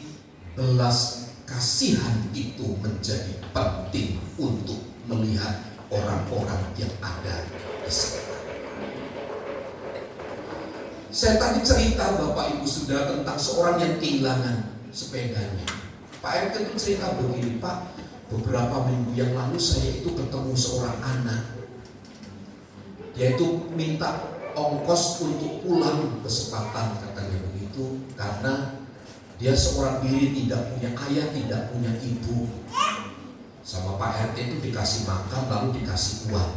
belas kasihan itu menjadi penting untuk melihat orang-orang yang ada di sekitar. Saya tadi cerita Bapak Ibu Saudara tentang seorang yang kehilangan sepedanya. Pak RT itu cerita begini, Pak, beberapa minggu yang lalu saya itu ketemu seorang anak. Dia itu minta ongkos untuk pulang ke Sepatan, katanya begitu, karena dia seorang diri, tidak punya ayah, tidak punya ibu. Sama Pak RT itu dikasih makan lalu dikasih uang.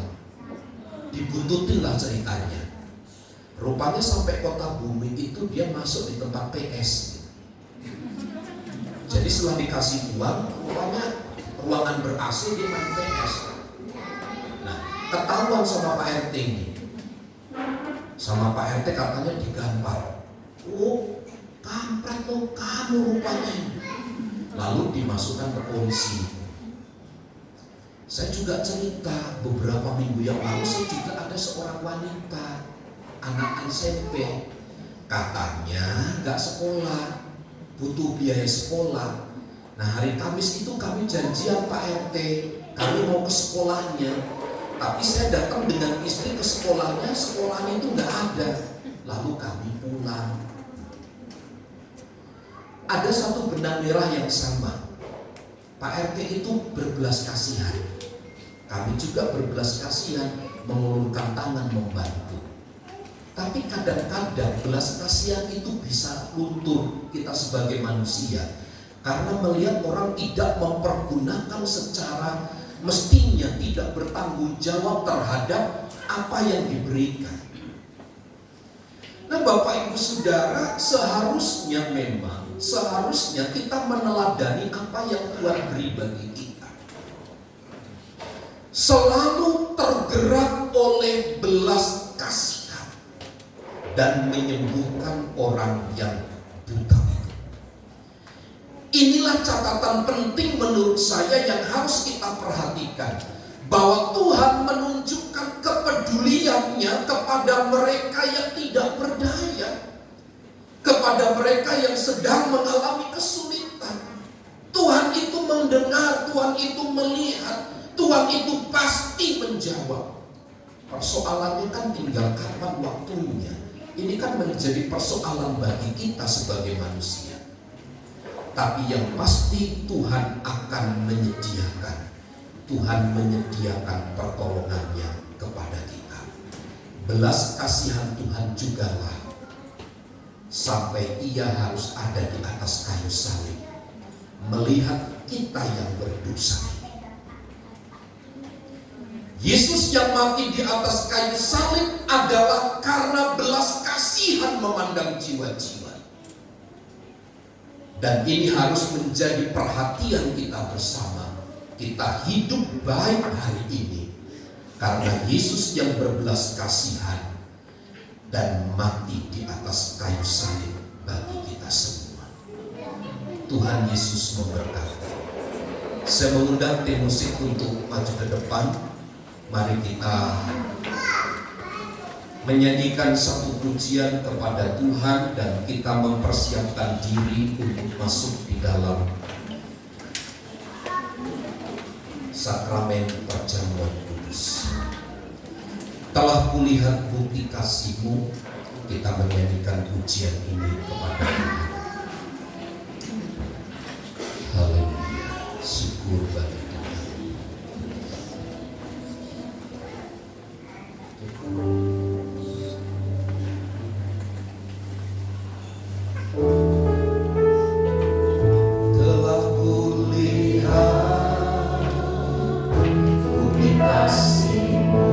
Dibuntutin lah ceritanya. Rupanya sampai Kota Bumi itu dia masuk di tempat PS. Jadi setelah dikasih uang, rupanya ruangan ber-AC dia main PS. Nah, ketahuan sama Pak RT ini. Sama Pak RT katanya digampar. Oh, kampret lo kamu rupanya ini. Lalu dimasukkan ke polisi. Saya juga cerita beberapa minggu yang lalu, saya juga ada seorang wanita, anak SMP, katanya nggak sekolah, butuh biaya sekolah. Nah, hari Kamis itu kami janjian Pak RT, kami mau ke sekolahnya. Tapi saya datang dengan istri ke sekolahnya itu nggak ada. Lalu kami pulang. Ada satu benang merah yang sama. Pak RT itu berbelas kasihan. Kami juga berbelas kasihan, mengulurkan tangan membantu. Tapi kadang-kadang belas kasihan itu bisa luntur kita sebagai manusia, karena melihat orang tidak mempergunakan secara mestinya, tidak bertanggung jawab terhadap apa yang diberikan. Nah, Bapak Ibu Saudara, seharusnya kita meneladani apa yang Tuhan beri bagi kita. Selalu tergerak oleh belas kasihan dan menyembuhkan orang yang buta. Inilah catatan penting menurut saya yang harus kita perhatikan, bahwa Tuhan menunjukkan kepeduliannya kepada mereka yang tidak berdaya, kepada mereka yang sedang mengalami kesulitan. Tuhan itu mendengar, Tuhan itu melihat, Tuhan itu pasti menjawab. Persoalannya kan tinggal kapan waktunya. Ini kan menjadi persoalan bagi kita sebagai manusia. Tapi yang pasti Tuhan akan menyediakan. Tuhan menyediakan pertolongannya kepada kita. Belas kasihan Tuhan jugalah sampai ia harus ada di atas kayu salib, melihat kita yang berdosa. Yesus yang mati di atas kayu salib adalah karena belas kasihan memandang jiwa-jiwa. Dan ini harus menjadi perhatian kita bersama. kita hidup baik hari ini karena Yesus yang berbelas kasihan dan mati di atas kayu salib bagi kita semua. Tuhan Yesus memberkati. Saya mengundang tim musik untuk maju ke depan. Mari kita menyanyikan satu pujian kepada Tuhan dan kita mempersiapkan diri untuk masuk di dalam sakramen perjamuan kudus. Telah kulihat bukti kasih-Mu, kita menyanyikan pujian ini kepada Tuhan. Haleluya, syukur bagi Tuhan. Telah kulihat bukti kasih-Mu,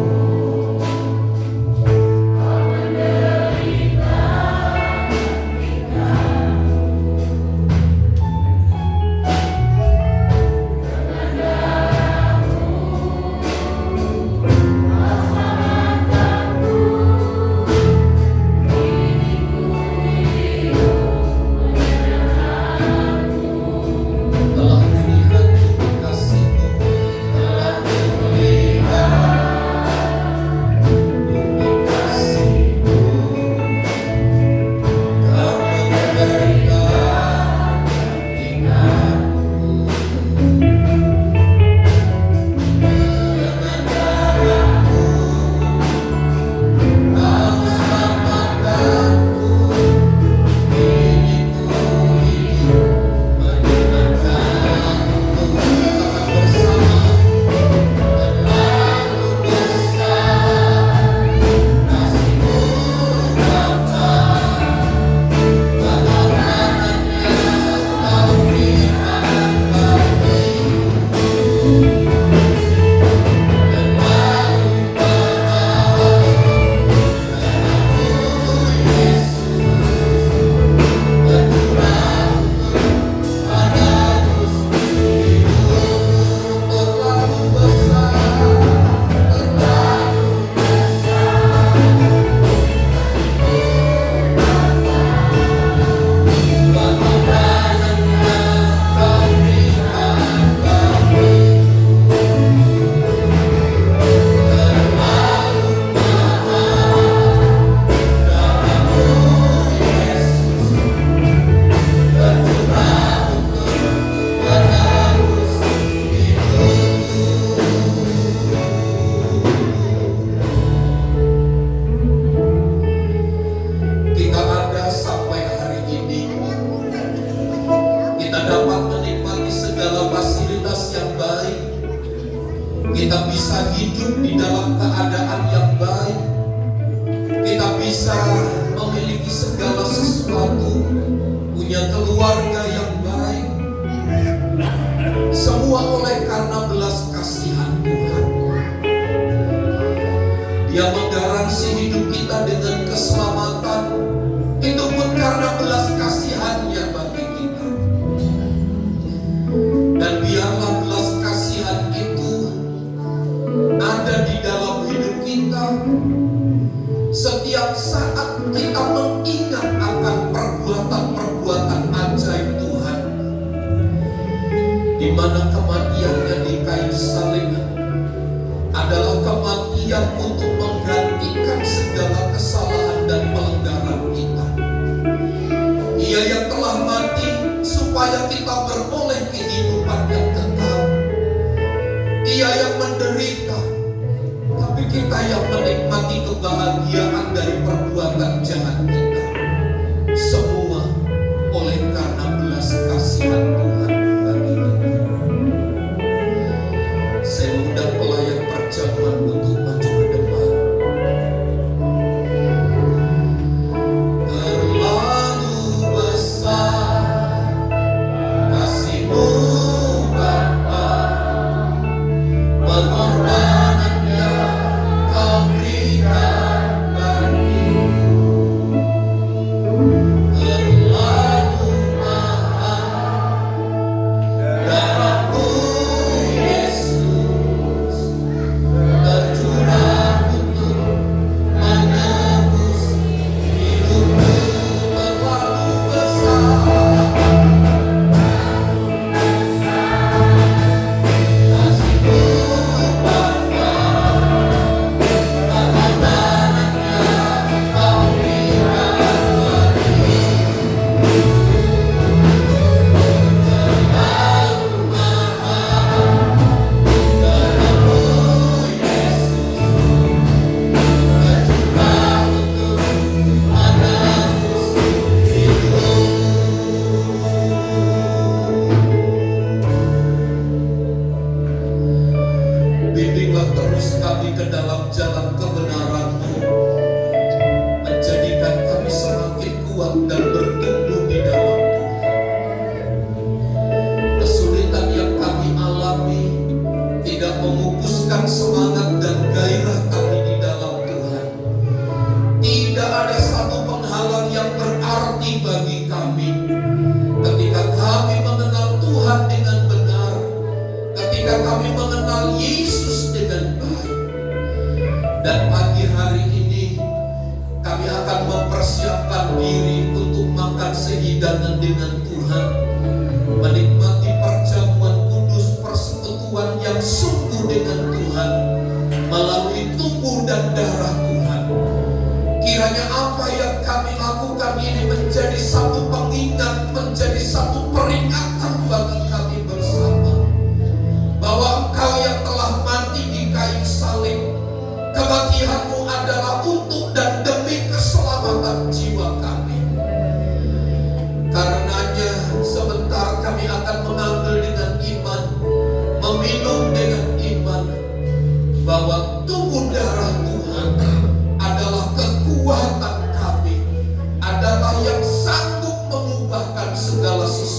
kita bisa hidup di dalam keadaan yang baik, kita bisa memiliki segala sesuatu, punya keluarga yang baik, semua oleh karena belas kasihan Tuhan. Dia menggaransi hidup kita dengan keselamatan, itu pun karena belas kasihan-Nya bagi kita. Dan biarlah belas kasihan itu ada di dalam hidup kita setiap saat kita mengingat akan perbuatan-perbuatan ajaib Tuhan, di mana kematian-Nya di kayu salib adalah kematian untuk menggantikan segala kesalahan dan pelanggaran kita. Ia yang telah mati supaya kita beroleh kehidupan yang kekal. Ia yang menderita, tapi kita yang menikmati kebahagiaan dari perbuatan jahat kita. Semua oleh karena belas kasihan Tuhan bagi kita. Saya mengundang pelayan perjamuan untuk maju ke depan. Terlalu besar kasih-Mu Bapa, pengorbanan yang Kau berikan akan mempersiapkan diri untuk makan sehidangan dengan Tuhan, menikmati perjamuan kudus, persekutuan yang sungguh dengan Tuhan melalui tubuh dan darah Tuhan. Kiranya apa yang kami lakukan ini menjadi satu pengingat, menjadi satu peringatan bagi kami bersama, bahwa Engkau yang telah mati di kayu salib, kematian-Mu adalah untuk dan demi keselamatan jiwa kami. Karenanya sebentar kami akan mengambil dengan iman, meminum dengan iman, bahwa tubuh darah Tuhan adalah kekuatan kami, adalah yang sanggup mengubahkan segala sesuatu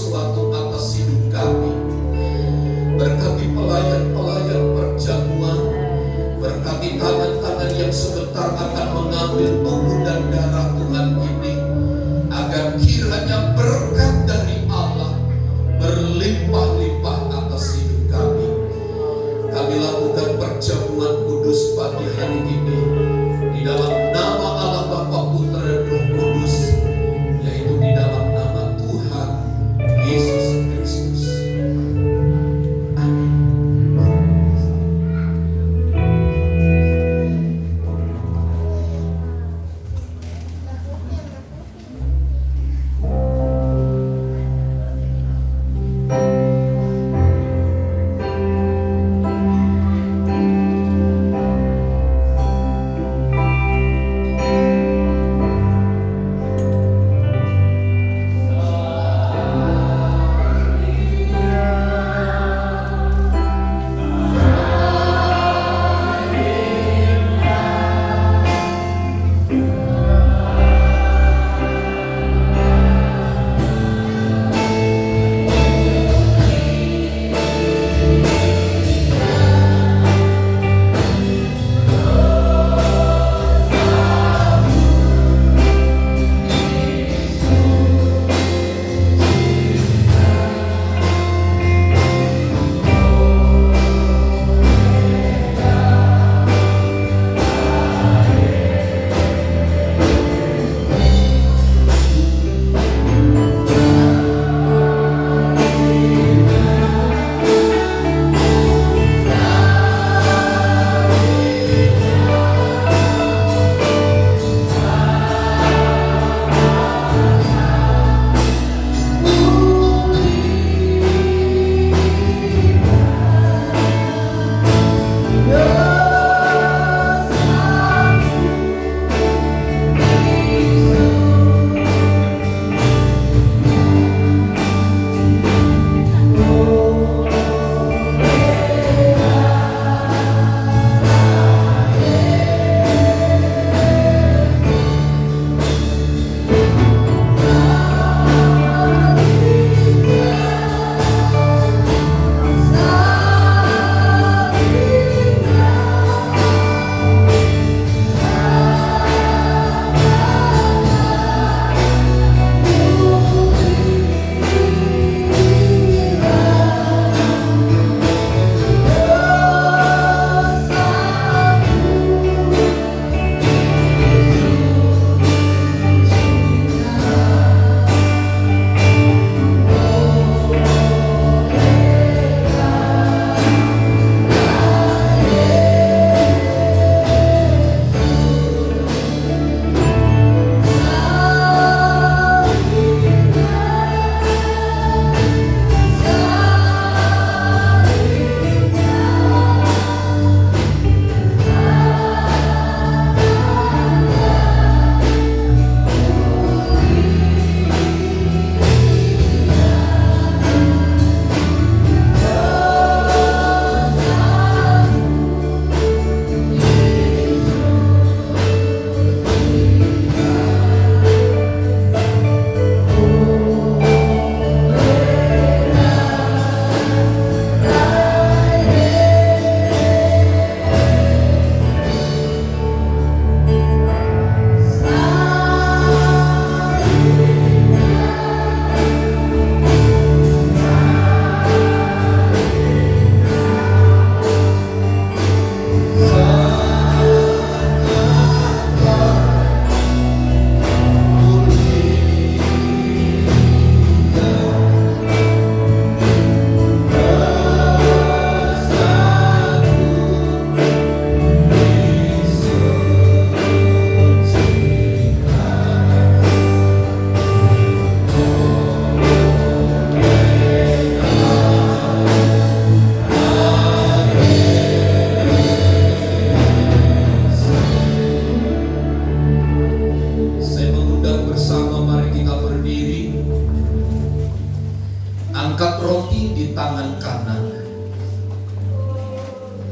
di tangan kanan.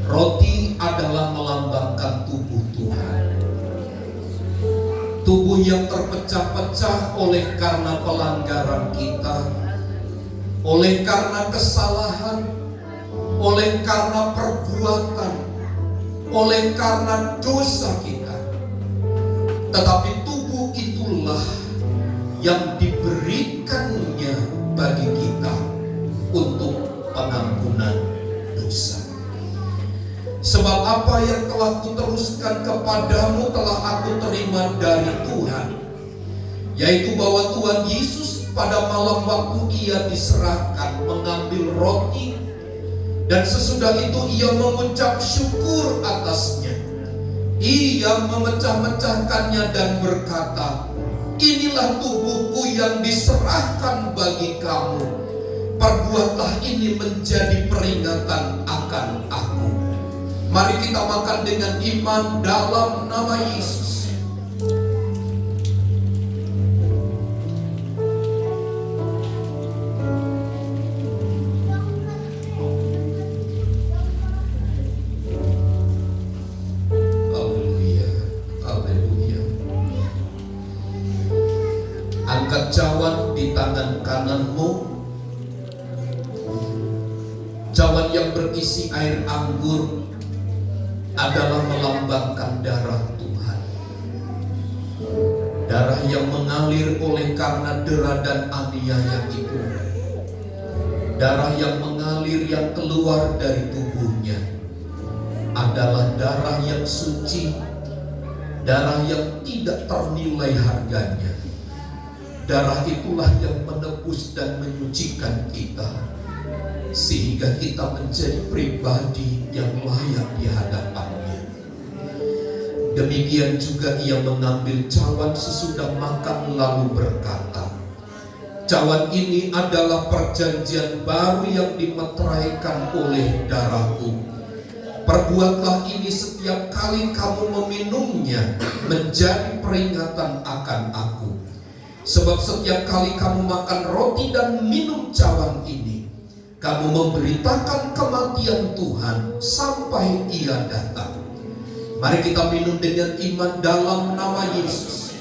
Roti adalah melambangkan tubuh Tuhan. Tubuh yang terpecah-pecah oleh karena pelanggaran kita, oleh karena kesalahan, oleh karena perbuatan, oleh karena dosa kita. Tetapi tubuh itulah yang diberikannya bagi kita untuk pengampunan dosa. Sebab apa yang telah kuteruskan kepadamu telah aku terima dari Tuhan, yaitu bahwa Tuhan Yesus pada malam waktu ia diserahkan mengambil roti, dan sesudah itu ia mengucap syukur atasnya. Ia memecah-mecahkannya dan berkata, "Inilah tubuhku yang diserahkan bagi kamu. Perbuatlah ini menjadi peringatan akan aku." Mari kita makan dengan iman dalam nama Yesus. Haleluya, haleluya. Angkat cawan di tangan kananmu. Cawan yang berisi air anggur adalah melambangkan darah Tuhan. Darah yang mengalir oleh karena dera dan aniaya itu. Darah yang mengalir yang keluar dari tubuhnya adalah darah yang suci, darah yang tidak ternilai harganya. Darah itulah yang menebus dan menyucikan kita, sehingga kita menjadi pribadi yang layak di hadapannya. Demikian juga ia mengambil cawan sesudah makan lalu berkata, "Cawan ini adalah perjanjian baru yang dimeteraikan oleh darahku. Perbuatlah ini setiap kali kamu meminumnya menjadi peringatan akan aku. Sebab setiap kali kamu makan roti dan minum cawan ini, kamu memberitakan kematian Tuhan sampai ia datang." Mari kita minum dengan iman dalam nama Yesus.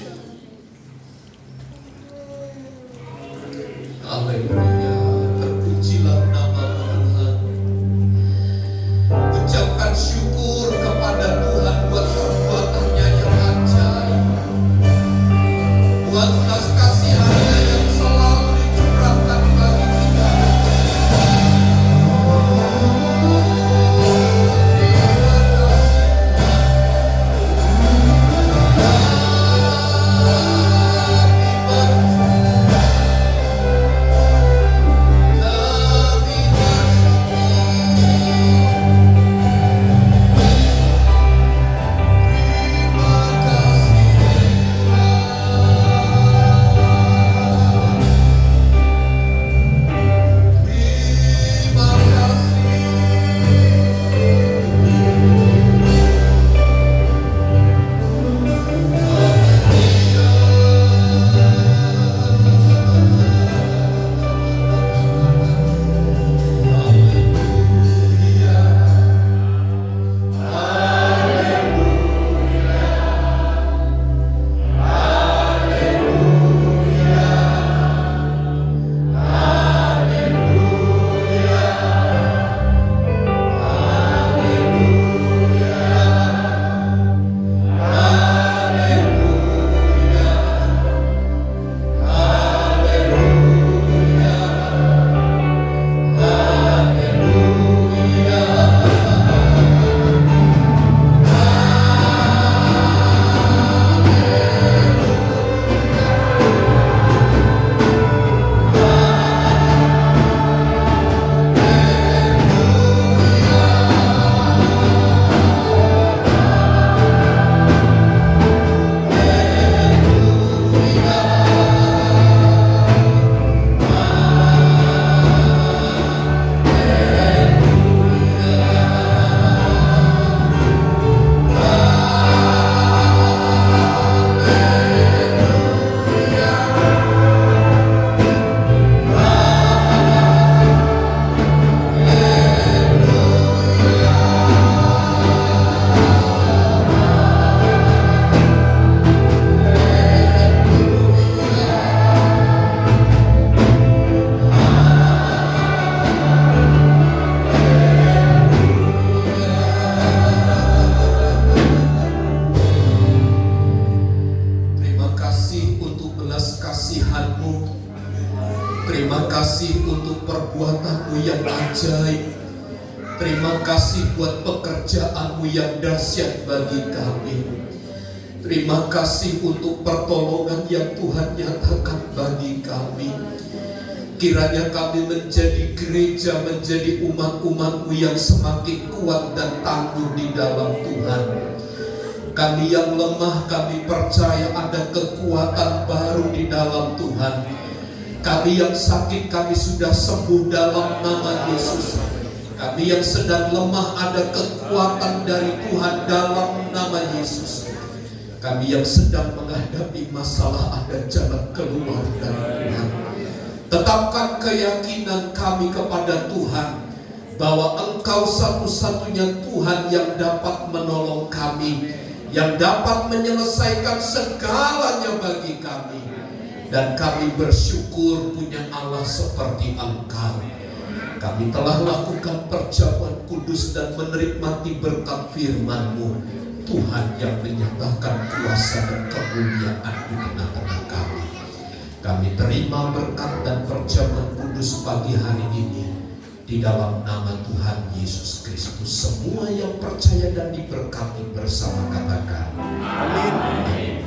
Haleluya, terpujilah nama Tuhan. Ucapkan syukur kepada Tuhan buat perbuatannya yang ajaib, buat belas kasihannya yang selalu dicurahkan bagi kita. belas kasihan-Mu. Terima kasih untuk perbuatan-Mu yang ajaib. Terima kasih buat pekerjaan-Mu yang dahsyat bagi kami. Terima kasih untuk pertolongan yang Tuhan nyatakan bagi kami. Kiranya kami menjadi gereja, menjadi umat-umat-Mu yang semakin kuat dan tangguh di dalam Tuhan. Kami yang lemah, kami percaya ada kekuatan baru di dalam Tuhan. Kami yang sakit, kami sudah sembuh dalam nama Yesus. Kami yang sedang lemah, ada kekuatan dari Tuhan dalam nama Yesus. Kami yang sedang menghadapi masalah, ada jalan keluar dari Tuhan. Tetapkan keyakinan kami kepada Tuhan bahwa Engkau satu-satunya Tuhan yang dapat menolong kami, yang dapat menyelesaikan segalanya bagi kami. Dan kami bersyukur punya Allah seperti Engkau. Kami telah lakukan perjamuan kudus dan menikmati berkat firman-Mu, Tuhan yang menyatakan kuasa dan kemuliaan di tengah-tengah kami. Kami terima berkat dan perjamuan kudus pagi hari ini di dalam nama Tuhan Yesus Kristus. Semua yang percaya dan diberkati bersama katakan amin.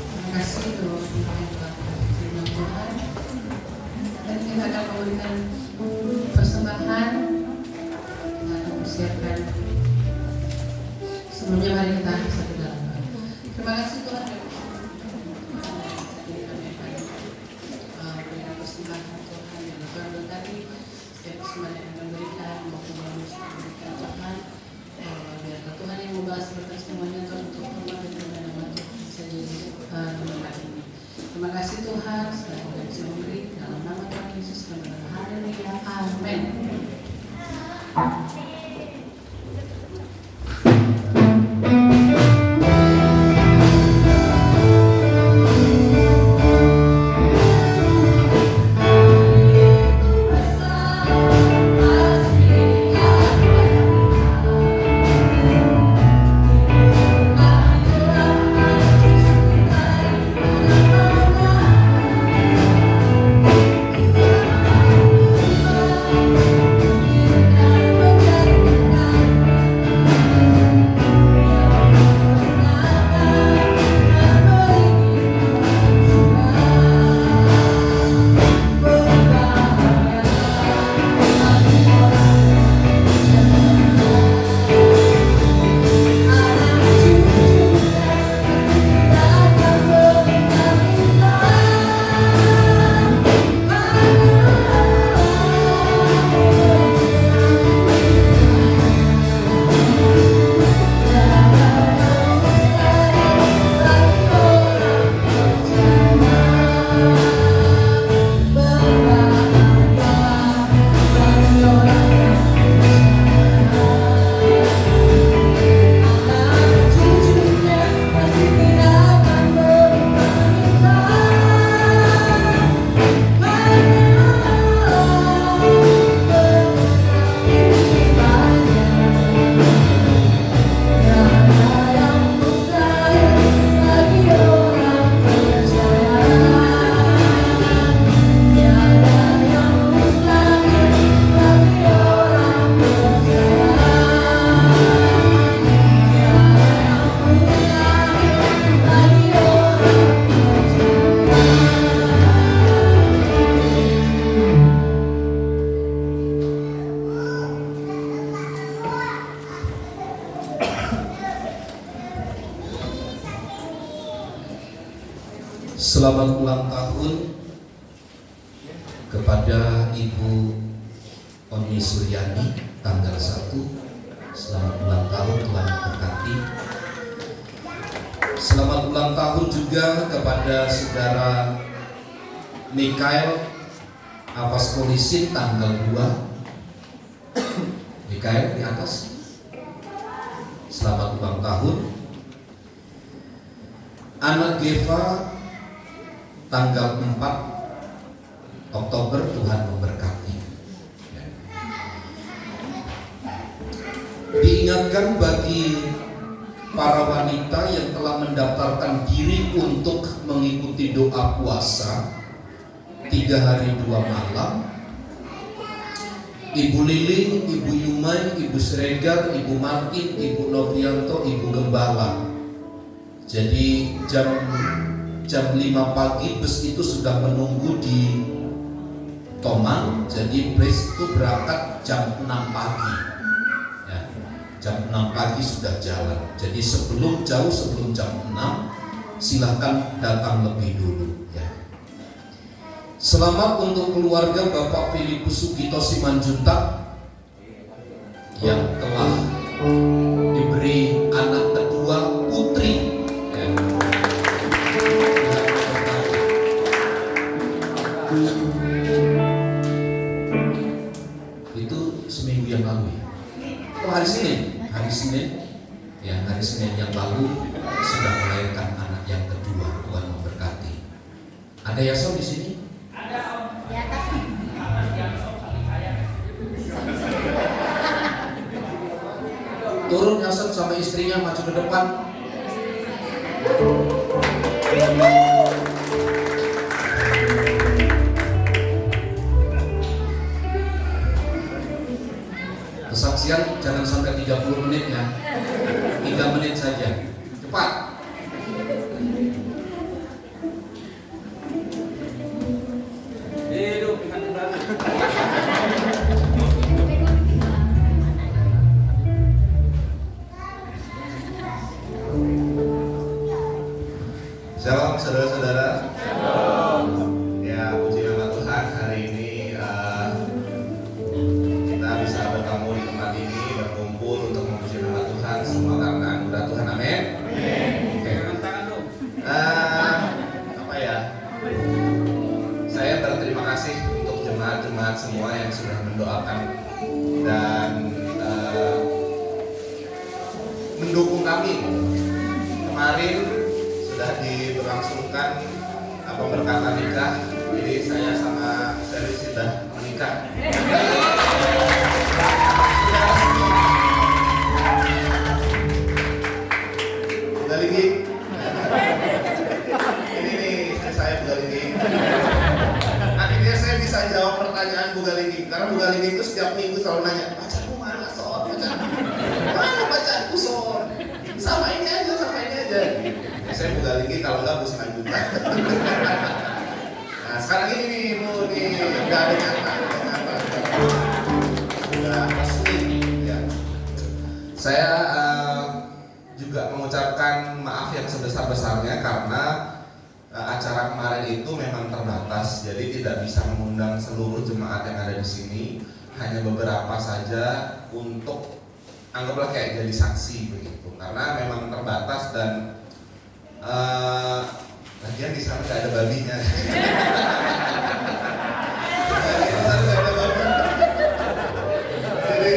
Terima kasih untuk firman Tuhan. Dan kita akan memberikan persembahan. Kita akan persiapkan. Sebelumnya mari kita satu dalam doa. Terima kasih Tuhan. Berikan persembahan Tuhan yang Tuhan berkati. Setiap persembahan yang akan berikan maupun yang berikan Tuhan. Biar Tuhan yang membahas berkat semuanya Tuhan untuk hormat dan kemuliaan nama Tuhan saja berkat ini. Terima kasih Tuhan. Setelah kita bisa memberi dalam nama Tuhan Yesus kami berdoa. Haleluya. Amin. Selamat ulang tahun kepada Ibu Oni Suryani tanggal 1. Selamat ulang tahun, Tuhan berkati. Selamat ulang tahun juga kepada Saudara Mikael Apaskolisin tanggal 2. Mikael di atas. Selamat ulang tahun. Anak Geva tanggal 4 Oktober, Tuhan memberkati. Diingatkan bagi para wanita yang telah mendaftarkan diri untuk mengikuti doa puasa 3 hari 2 malam. Ibu Lili, Ibu Yumai, Ibu Sregar, Ibu Martin, Ibu Novianto, Ibu Gembala. Jadi jam 5 pagi bus itu sudah menunggu di Tomang. Jadi bus itu berangkat jam 6 pagi. Ya, jam 6 pagi sudah jalan. Jadi jauh sebelum jam 6 silahkan datang lebih dulu. Ya. Selamat untuk keluarga Bapak Filipus Sugito Simanjuntak yang telah diberi anak kedua putri. Ya. Itu seminggu yang lalu ya. Oh, hari Senin ya, hari Senin yang lalu sudah melahirkan anak yang kedua. Tuhan memberkati. Ada Yason di sini? Di atas. Turun Yason sama istrinya maju ke depan. Kesaksian jangan sampai 30 menit ya. 3 menit saja. Cepat. Shalom saudara-saudara. Ya, puji nama Tuhan, hari ini kita bisa bertemu di tempat ini, berkumpul untuk memuji nama Tuhan. Semua karena anugerah Tuhan, amin. Oke. Apa ya? Saya berterima kasih untuk jemaat-jemaat semua yang sudah mendoakan dan mendukung kami. Kemarin sudah diberlangsungkan pemberkatan nikah, jadi saya sama Seri sudah menikah. Bugalinggi, ini nih istri saya Bugalinggi. Nanti dia saya bisa jawab pertanyaan Bugalinggi, karena Bugalinggi itu setiap minggu selalu nanya, pacarmu mana Son? Mana pacarku Son? Sama ini aja, sama ini aja. Saya Bugalinggi, kalau enggak Bu Simanjuntak. Nah sekarang ini nih Bu, nih udah ada nyata, udah resmi ya. Saya juga mengucapkan maaf yang sebesar-besarnya karena acara kemarin itu memang terbatas, jadi tidak bisa mengundang seluruh jemaat yang ada di sini, hanya beberapa saja untuk anggaplah kayak jadi saksi begitu, karena memang terbatas dan lagian di sana nggak ada babinya. Jadi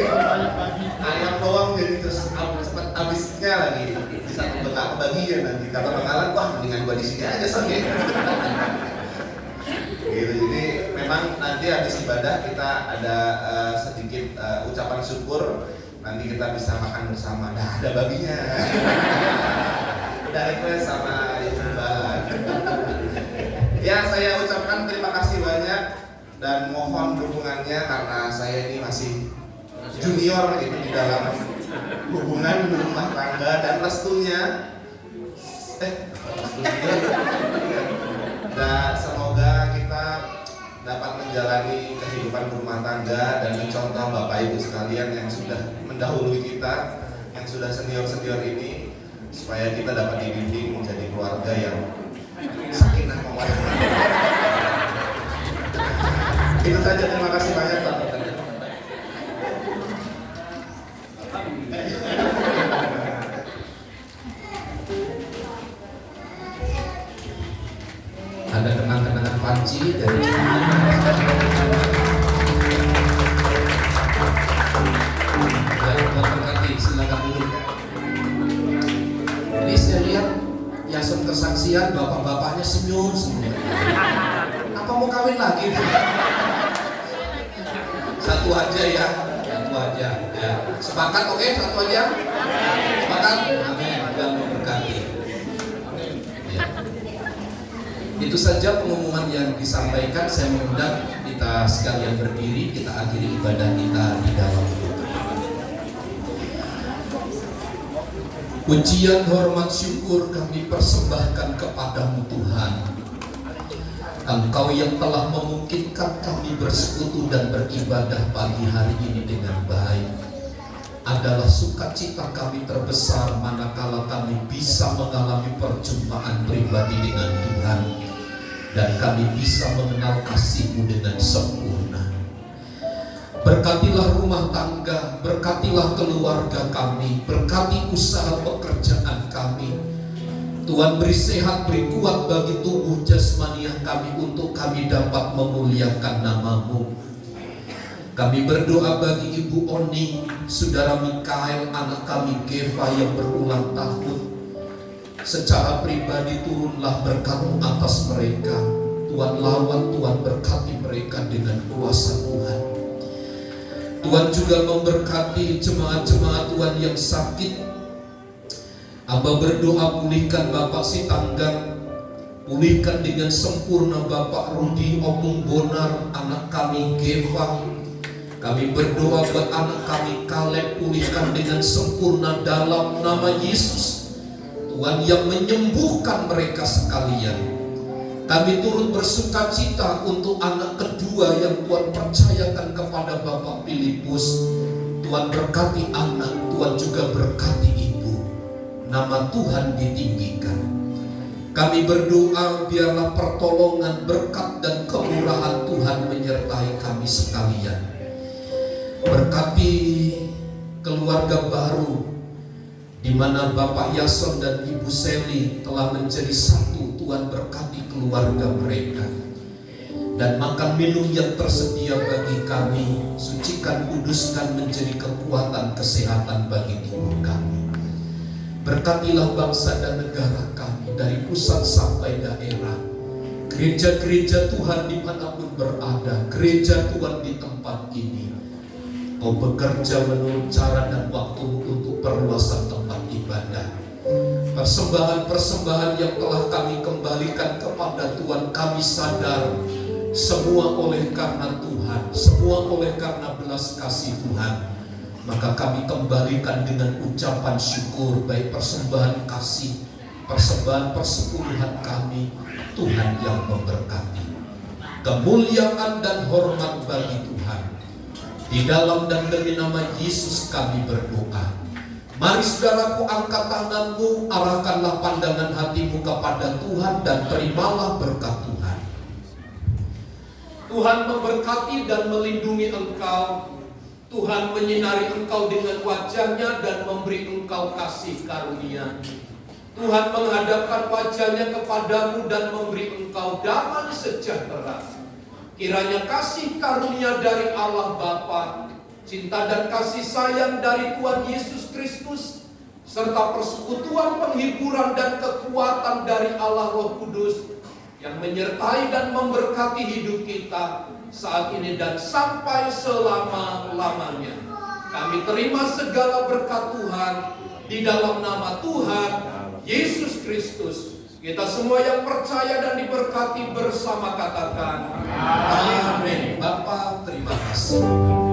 ayam doang, jadi terus cepat habisnya lagi. Bisa membekak bagian nanti. Kata bakalan, wah mendingan gua di sini aja soalnya. Gitu. Jadi memang nanti habis ibadah kita ada sedikit ucapan syukur. Nanti kita bisa makan bersama. Nah ada babinya. Udah request sama Ibu Gembala. Ya saya ucapkan terima kasih banyak dan mohon dukungannya karena saya ini masih junior gitu di dalam hubungan rumah tangga dan restunya. Dan semoga kita dapat menjalani kehidupan berumah tangga dan mencontoh Bapak Ibu sekalian yang sudah mendahului kita, yang sudah senior-senior ini, supaya kita dapat dibimbing menjadi keluarga yang sakinah mawaddah. Itu saja, terima kasih banyak Pak. Ada kenang-kenangan panci dari silakan dulu. Ini saya lihat Yason kesaksian, bapak-bapaknya senyum semua. Apa mau kawin lagi? Satu aja ya, satu aja. Ya. Sepakat, oke? Satu aja. Sepakat? Amin. Itu saja pengumuman yang disampaikan. Saya mengundang kita sekalian berdiri, kita akhiri ibadah kita di dalam doa. Pujian, hormat, syukur kami persembahkan kepadamu Tuhan. Engkau yang telah memungkinkan kami bersekutu dan beribadah pagi hari ini dengan baik. Adalah sukacita kami terbesar manakala kami bisa mengalami perjumpaan pribadi dengan Tuhan, dan kami bisa mengenal kasih-Mu dengan sempurna. Berkatilah rumah tangga, berkatilah keluarga kami, berkati usaha pekerjaan kami. Tuhan, beri sehat, beri kuat bagi tubuh jasmaniah kami untuk kami dapat memuliakan nama-Mu. Kami berdoa bagi Ibu Oni, Saudara Mikael, anak kami Geva yang berulang tahun. Secara pribadi turunlah berkat-Mu atas mereka. Tuhan lawan, Tuhan berkati mereka dengan kuasa Tuhan. Tuhan juga memberkati jemaat-jemaat Tuhan yang sakit. Hamba berdoa pulihkan Bapak Sitanggang, pulihkan dengan sempurna Bapak Rudi Omung Bonar, anak kami Geva. Kami berdoa buat anak kami Kaleb, pulihkan dengan sempurna dalam nama Yesus. Tuhan yang menyembuhkan mereka sekalian. Kami turut bersukacita untuk anak kedua yang Tuhan percayakan kepada Bapak Filipus. Tuhan berkati anak, Tuhan juga berkati ibu. Nama Tuhan ditinggikan. Kami berdoa biarlah pertolongan, berkat dan kemurahan Tuhan menyertai kami sekalian. Berkati keluarga baru di mana Bapak Yason dan Ibu Seli telah menjadi satu. Tuhan berkati keluarga mereka. Dan makan minum yang tersedia bagi kami, sucikan, kuduskan menjadi kekuatan kesehatan bagi tubuh kami. Berkatilah bangsa dan negara kami dari pusat sampai daerah. Gereja-gereja Tuhan dimanapun berada, gereja Tuhan di tempat ini. Kau bekerja menurut cara dan waktu untuk perluasan tempat ibadah. Persembahan-persembahan yang telah kami kembalikan kepada Tuhan, kami sadar semua oleh karena Tuhan, semua oleh karena belas kasih Tuhan. Maka kami kembalikan dengan ucapan syukur, baik persembahan kasih, persembahan persepuluhan kami. Tuhan yang memberkati. Kemuliaan dan hormat bagi Tuhan. Di dalam dan demi nama Yesus kami berdoa. Mari saudaraku, angkat tanganmu, arahkanlah pandangan hatimu kepada Tuhan dan terimalah berkat Tuhan. Tuhan memberkati dan melindungi engkau. Tuhan menyinari engkau dengan wajah-Nya dan memberi engkau kasih karunia. Tuhan menghadapkan wajah-Nya kepadamu dan memberi engkau damai sejahtera. Kiranya kasih karunia dari Allah Bapa, cinta dan kasih sayang dari Tuhan Yesus Kristus, serta persekutuan, penghiburan dan kekuatan dari Allah Roh Kudus yang menyertai dan memberkati hidup kita saat ini dan sampai selama-lamanya. Kami terima segala berkat Tuhan di dalam nama Tuhan Yesus Kristus. Kita semua yang percaya dan diberkati bersama katakan amin. Bapak, terima kasih.